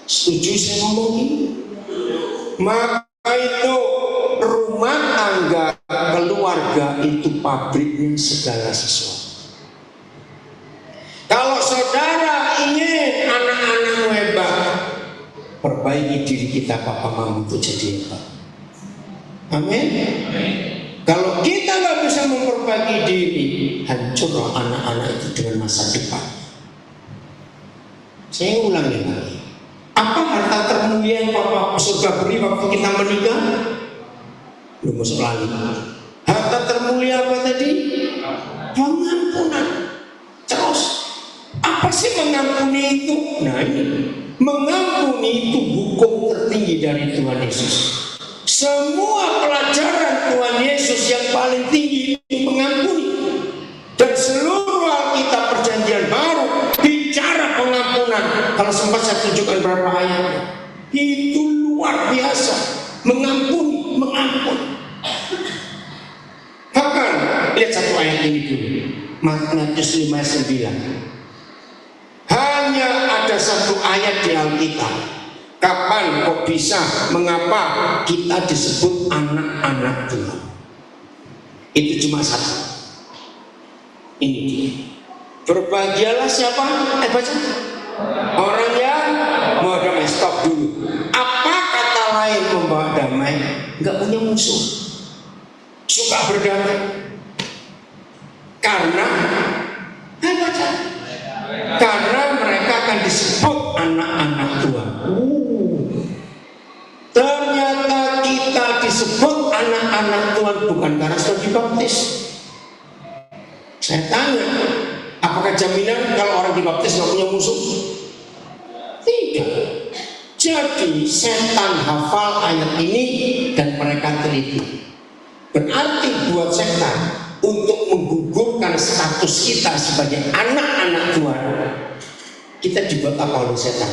Setuju saya ngomong ini? Maka itu rumah tangga, keluarga itu pabriknya segala sesuatu. Kalau saudara ingin anak-anakmu hebat, perbaiki diri kita, papa mama itu jadi hebat. Amin. Kalau kita nggak bisa memperbaiki diri, hancurlah anak-anak itu dengan masa depan. Saya ulangi lagi. Apa harta termulia yang papa surga beri waktu kita menikah? Belum masuk lagi. Harta termulia apa tadi? Pengampunan. Terus apa sih mengampuni itu? Nah ini, mengampuni itu hukum tertinggi dari Tuhan Yesus. Semua pelajaran Tuhan Yesus yang paling tinggi itu mengampuni. Dan seluruh Alkitab Perjanjian Baru bicara pengampunan. Kalau sempat saya tunjukkan beberapa ayatnya. Itu luar biasa. Mengampuni, mengampun. Bahkan lihat satu ayat ini dulu. Matius 5 ayat 9. Hanya ada satu ayat di Alkitab Kapan kok bisa, mengapa kita disebut anak-anak Tuhan? Itu cuma satu. Ini dia. Berbahagialah siapa? Baca. Orang yang mau damai. Stop dulu. Apa kata lain membawa damai? Enggak punya musuh. Suka berdamai. Karena baca. Karena mereka akan disebut anak-anak Tuhan. Ternyata kita disebut anak-anak Tuhan bukan karena sudah dibaptis. Saya tanya, apakah jaminan kalau orang dibaptis nggak punya musuh? Tidak. Jadi setan hafal ayat ini dan mereka teliti. Berarti buat setan untuk menggugurkan status kita sebagai anak-anak Tuhan, kita dibuat apa oleh setan?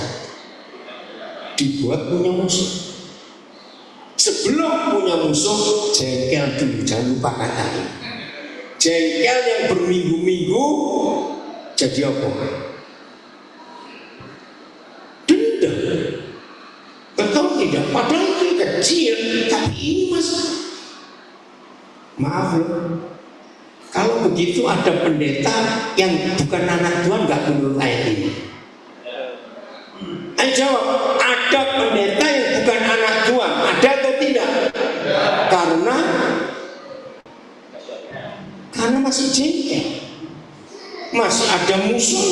Dibuat punya musuh. Sebelum punya musuh, jengkel dulu, jangan lupa kata ini. Jengkel yang berminggu-minggu jadi apa? Dendam. Betul tidak? Padahal itu kecil, tapi ini masalah. Maaf loh. Kalau begitu ada pendeta yang bukan anak Tuhan nggak menurut ayat ini? Ayo jawab. Ada pendeta yang bukan anak Tuhan, ada atau tidak? Karena masih jengkel, masih ada musuh.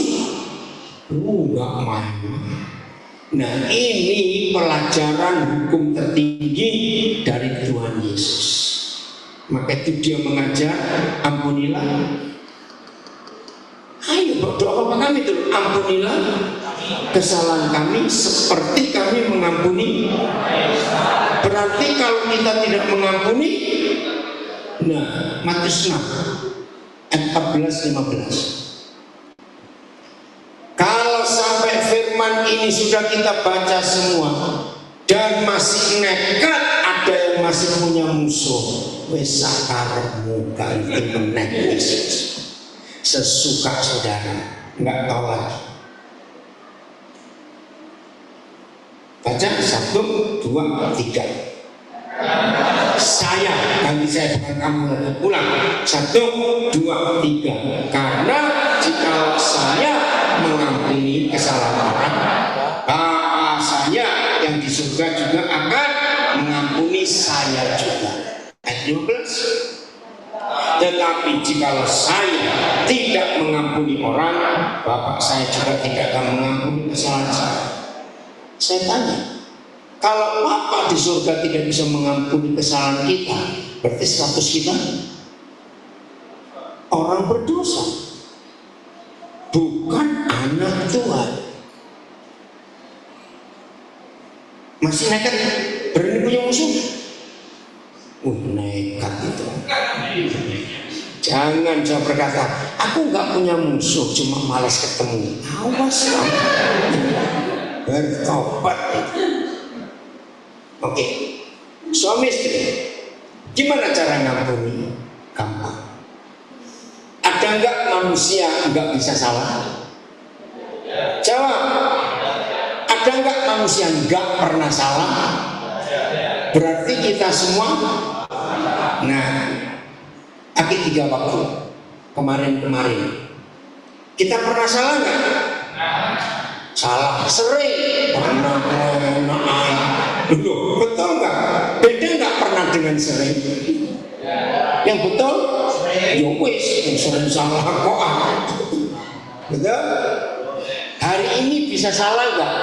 Nggak main. Nah, ini pelajaran hukum tertinggi dari Tuhan Yesus. Maka itu dia mengajar, ampunilah. Ayo berdoa kepada kami tuh, ampunilah kesalahan kami seperti kami mengampuni. Berarti kalau kita tidak mengampuni, nah Matius 6 ayat 14-15. Kalau sampai firman ini sudah kita baca semua dan masih nekat ada yang masih punya musuh, wes sakarmu ganti meneh sesuka saudara, nggak tahu lagi. Baca 1, 2, 3. Saya, ganti saya bukan kamu lagi. Ulang 1, 2, 3. Karena jika saya mengampuni kesalahan orang, Bapa saya yang di surga juga akan mengampuni saya juga. Ayat 12. Tetapi jikalau saya tidak mengampuni orang, Bapa saya juga tidak akan mengampuni kesalahan saya. Saya tanya, kalau Bapa di surga tidak bisa mengampuni kesalahan kita, berarti status kita orang berdosa, bukan anak Tuhan. Masih nekat berani punya musuh? Nekat itu. Jangan jawab berkata, aku nggak punya musuh, cuma malas ketemu. Awas kamu, bertobat. Oke, suami istri, gimana cara ngampuni? Gampang. Ada nggak manusia nggak bisa salah? Jawab. Ada nggak manusia nggak pernah salah? Berarti kita semua. Nah, Akid 3 waktu kemarin kita pernah salah nggak? Salah sering. Loh, betul nggak? Beda nggak pernah dengan sering? Yang betul, ya wis, yang sering salah kok. Betul? Hari ini bisa salah nggak?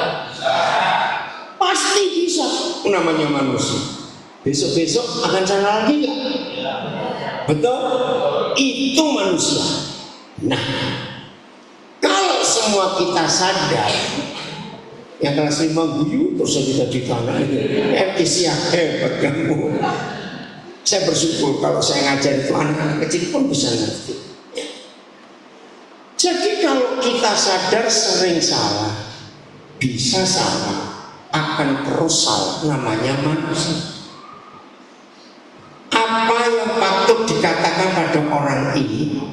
Pasti bisa. Namanya manusia. Besok-besok akan salah lagi nggak? Betul? Itu manusia. Nah, kalau semua kita sadar, yang kelas 5 guyu terus kita di tanah itu, siap hebat kamu. Saya bersyukur kalau saya ngajar itu anak-anak kecil pun bisa ngerti. Jadi kalau kita sadar sering salah, bisa salah, akan terus salah, namanya manusia. Apa yang patut dikatakan pada orang ini,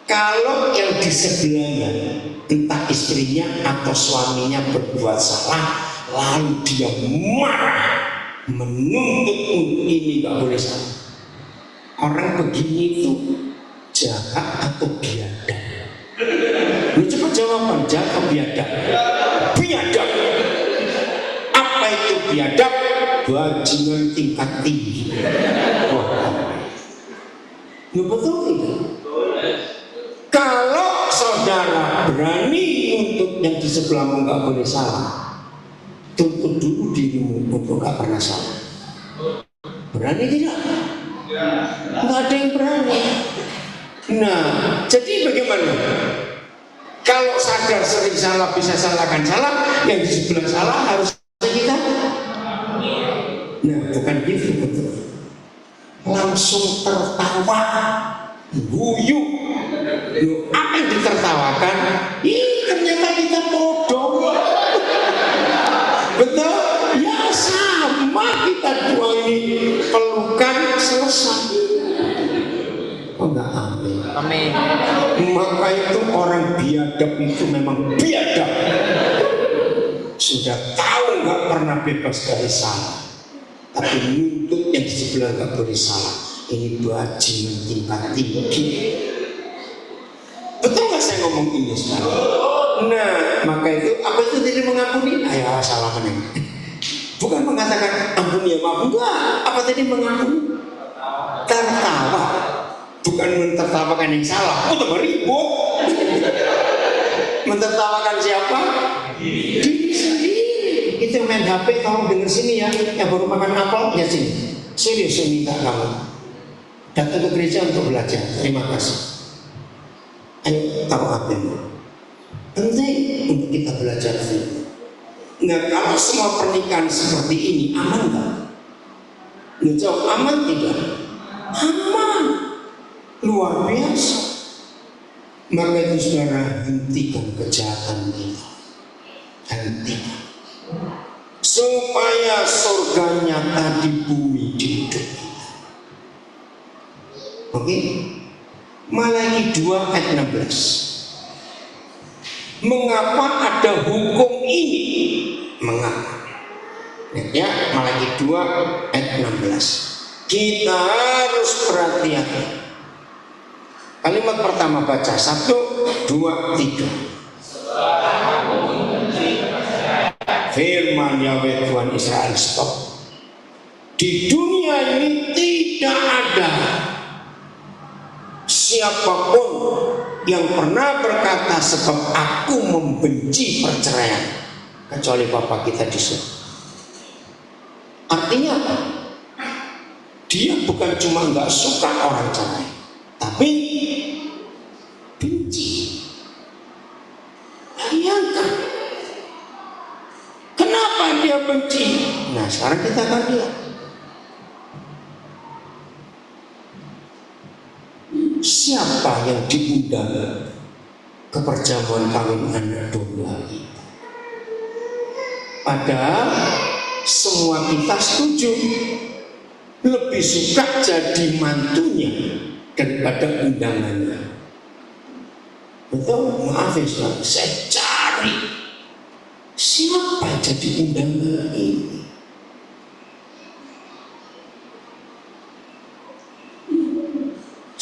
kalau yang di sebelahnya, entah istrinya atau suaminya berbuat salah, lalu dia marah, menuntut untuk ini nggak boleh salah. Orang begini itu jahat atau biadab? Lu cepat jawaban, jahat atau biadab? Biadab. Apa itu biadab? Bajingan tingkat tinggi. Ya betul tidak? Kalau saudara berani untuk yang di sebelahmu nggak boleh salah, tuntut dulu dirimu untuk nggak pernah salah. Berani tidak? Nggak ada yang berani. Nah, jadi bagaimana? Kalau sadar sering salah bisa salahkan salah, yang di sebelah salah harus kita. Nah, bukan gitu betul. Langsung tertawa, guyu. Loh, apa yang ditertawakan? Ih, ternyata kita bodoh. Betul? Ya sama, kita dua ini pelukan selesai. Oh enggak, amin. Amin. Maka itu orang biadab itu memang biadab. Sudah tahu nggak pernah bebas dari salah, tapi nuntut yang di sebelah nggak boleh salah. Ini bajingan tingkat tinggi. Betul nggak saya ngomong ini sekarang? Nah, maka itu apa itu tidak mengampuni? Ayo salah meneng. Bukan mengatakan ampuni ya maaf, enggak. Apa tadi mengampuni? Tertawa. Bukan mentertawakan yang salah. Oh, tambah ribut. Mentertawakan siapa? Diri sendiri. Itu main HP, tolong denger sini ya. Yang baru makan apel, ya sini. Serius saya minta kamu datang ke gereja untuk belajar. Terima kasih. Ayo taruh HP-mu. Penting untuk kita belajar firman. Nah, kalau semua pernikahan seperti ini aman nggak? Nggak jawab aman tidak? Aman, luar biasa. Maka itu saudara, hentikan kejahatan kita. Hentikan. Supaya surga nyata di bumi di hidup kita. Oke? Malaikat 2 ayat 16. Mengapa ada hukum ini? Mengapa? Ya, Malaikat 2 ayat 16. Kita harus berhati-hati. Kalimat pertama baca 1, 2, 3. Firman Yahweh Tuhan Israel, stop. Di dunia ini tidak ada siapapun yang pernah berkata sebab aku membenci perceraian kecuali Bapa kita di surga. Artinya apa? Dia bukan cuma nggak suka orang cerai, tapi benci. Bayangkan, kenapa dia benci? Nah, sekarang kita akan lihat. Siapa yang diundang ke perjamuan kawin anak domba itu? Padahal semua kita setuju, lebih suka jadi mantunya daripada undangannya. Betul? Maaf ya, saya cari siapa yang jadi undangan ini.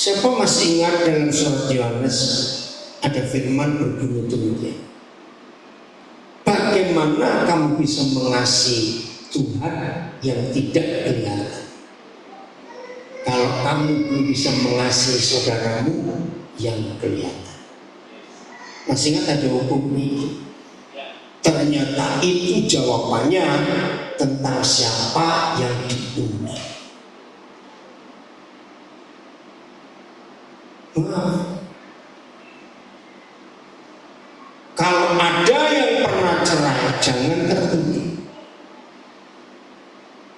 Siapa masih ingat dalam surat Yohanes ada firman berbunyi demikian? Bagaimana kamu bisa mengasihi Tuhan yang tidak kelihatan kalau kamu belum bisa mengasihi saudaramu yang kelihatan? Masih ingat ada hukum ini? Ternyata itu jawabannya tentang siapa yang diundang. Kalau ada yang pernah cerai, jangan tertutup.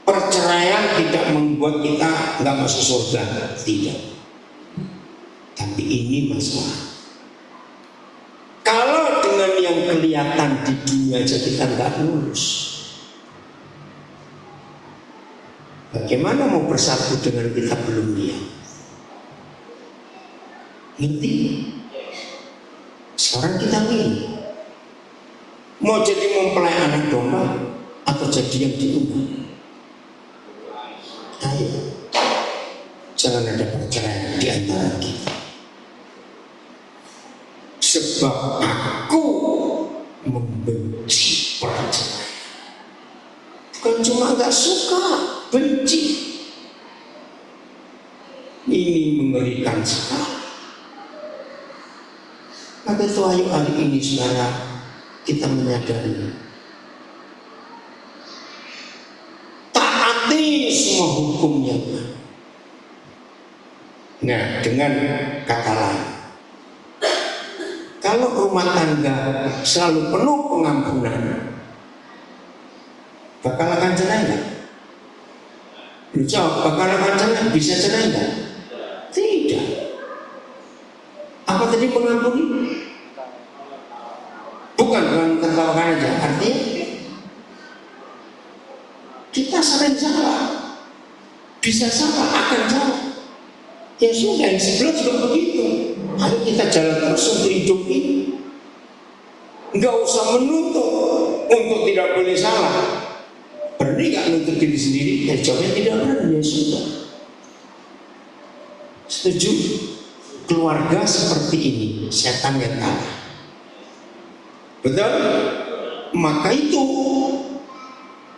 Perceraian tidak membuat kita nggak masuk surga, tidak. Tapi ini masalah. Kalau dengan yang kelihatan di dunia aja kita nggak lulus, bagaimana mau bersatu dengan kita belum lihat? Ngerti? Sekarang kita ini mau jadi mempelai anak domba, terjadi yang diubah. Ayo, jangan ada perceraian di antara kita. Sebab aku membenci perceraian. Bukan cuma gak suka, benci. Ini mengerikan sekali. Maka itu ayo hari ini saudara, kita menyadari, taati semua hukumnya. Nah, dengan kata lain, kalau rumah tangga selalu penuh pengampunan, bakal akan cerai nggak? Lu jawab, bakal akan cerai? Bisa cerai nggak? Tidak. Apa tadi mengampuni? Bukan tertawakan aja. Artinya kita sering salah, bisa salah, akan salah. Ya sudah, yang sebelah juga begitu. Ayo kita jalan terus untuk hidup ini. Enggak usah menuntut untuk tidak boleh salah. Berani gak nuntut diri sendiri? Ya jawabnya tidak berani, ya sudah. Setuju? Keluarga seperti ini, setan yang kalah. Betul? Maka itu,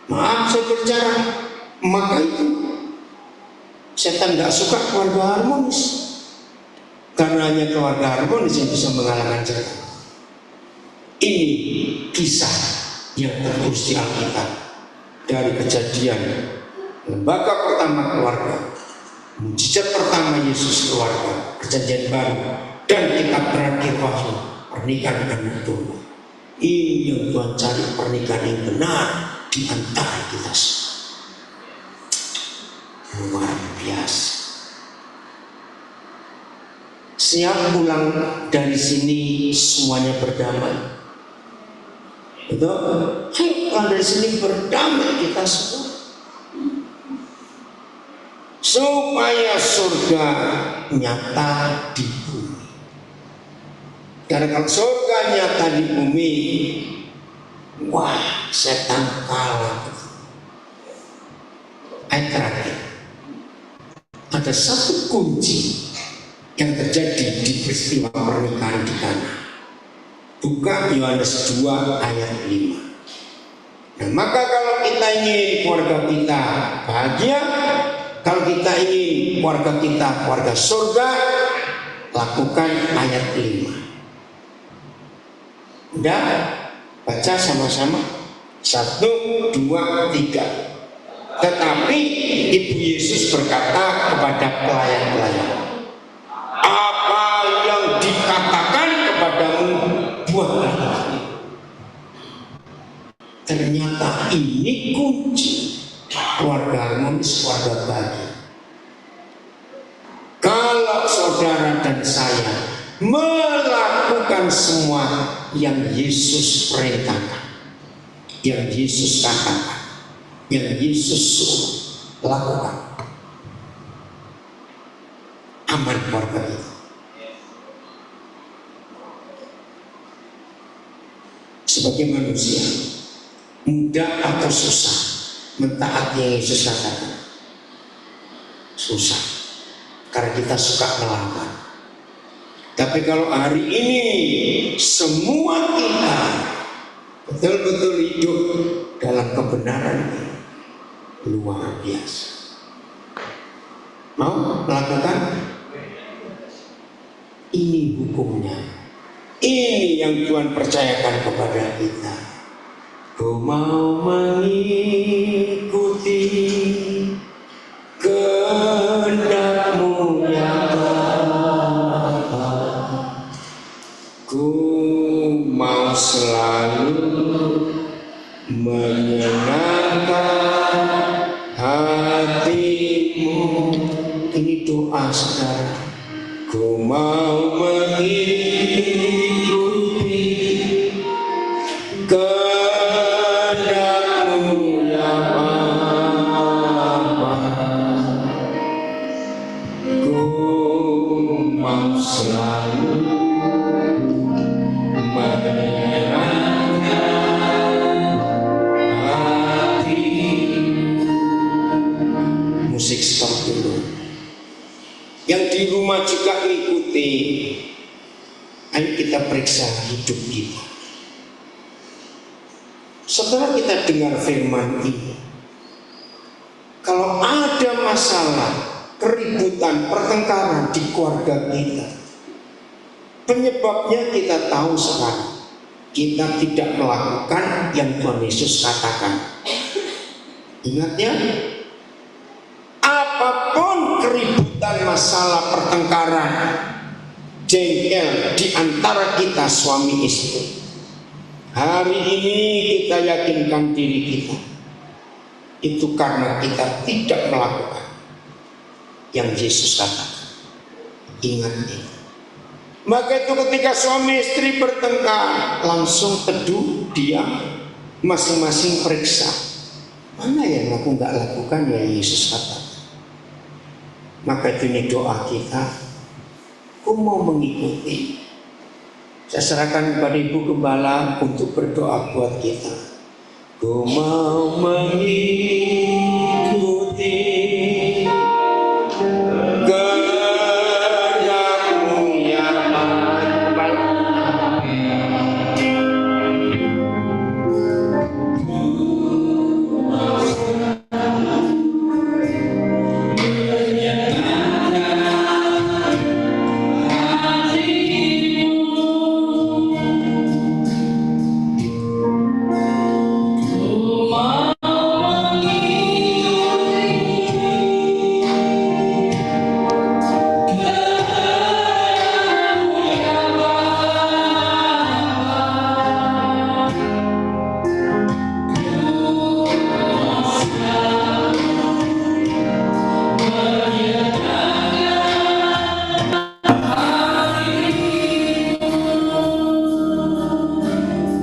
maaf saya berbicara, maka itu setan gak suka keluarga harmonis. Karena hanya keluarga harmonis yang bisa mengalahkan setan. Ini kisah yang tertulis di Alkitab dari Kejadian, lembaga pertama keluarga, mujizat pertama Yesus keluarga, Perjanjian Baru, dan kitab terakhir Wahyu, pernikahan anak domba. Ini yang Tuhan cari, pernikahan yang benar di antara kita semua. Luar biasa. Siap pulang dari sini semuanya berdamai. Betul? Ayo pulang dari sini berdamai kita semua, supaya surga nyata di bumi. Karena kalau surga nyata di bumi, wah, setan kalah. Ayat terakhir, ada satu kunci yang terjadi di peristiwa pernikahan di Kana. Buka Yohanes 2 ayat 5. Nah, maka kalau kita ingin keluarga kita bahagia, kalau kita ingin keluarga kita keluarga surga, lakukan ayat 5. Udah, baca sama-sama. 1, 2, 3. Tetapi Ibu Yesus berkata kepada pelayan-pelayan, apa yang dikatakan kepadamu, buatlah. Ternyata ini kunci keluarga harmonis, keluarga bahagia. Kalau saudara dan saya melakukan semua yang Yesus perintahkan, yang Yesus katakan, yang Yesus suruh lakukan, aman keluarga itu. Sebagai manusia, mudah atau susah mentaati yang Yesus katakan? Susah, karena kita suka melawan. Tapi kalau hari ini semua kita betul-betul hidup dalam kebenaran ini, luar biasa. Mau melakukan? Ini hukumnya. Ini yang Tuhan percayakan kepada kita. Ku mau mengikuti kehendak-Mu ya Bapa. Ku mau selalu menyenangkan hati-Mu. Ini doa saudara. Ku mau mengikuti kehendak-Mu ya Bapa. Ku mau selalu menyenangkan hati. Yang di rumah juga mengikuti. Ayo kita periksa hidup kita. Setelah kita dengar firman ini, kalau ada masalah, keributan, pertengkaran di keluarga kita, penyebabnya kita tahu sekarang. Kita tidak melakukan yang Tuhan Yesus katakan. Ingat ya, apapun keributan, masalah, pertengkaran, jengkel di antara kita suami istri, hari ini kita yakinkan diri kita, itu karena kita tidak melakukan yang Yesus katakan. Ingat ini. Maka itu ketika suami istri bertengkar, langsung teduh, diam, masing-masing periksa. Mana yang aku nggak lakukan ya Yesus katakan. Maka itu ini doa kita. Aku mau mengikuti. Saya serahkan kepada Ibu Gembala untuk berdoa buat kita. Ku mau mengikuti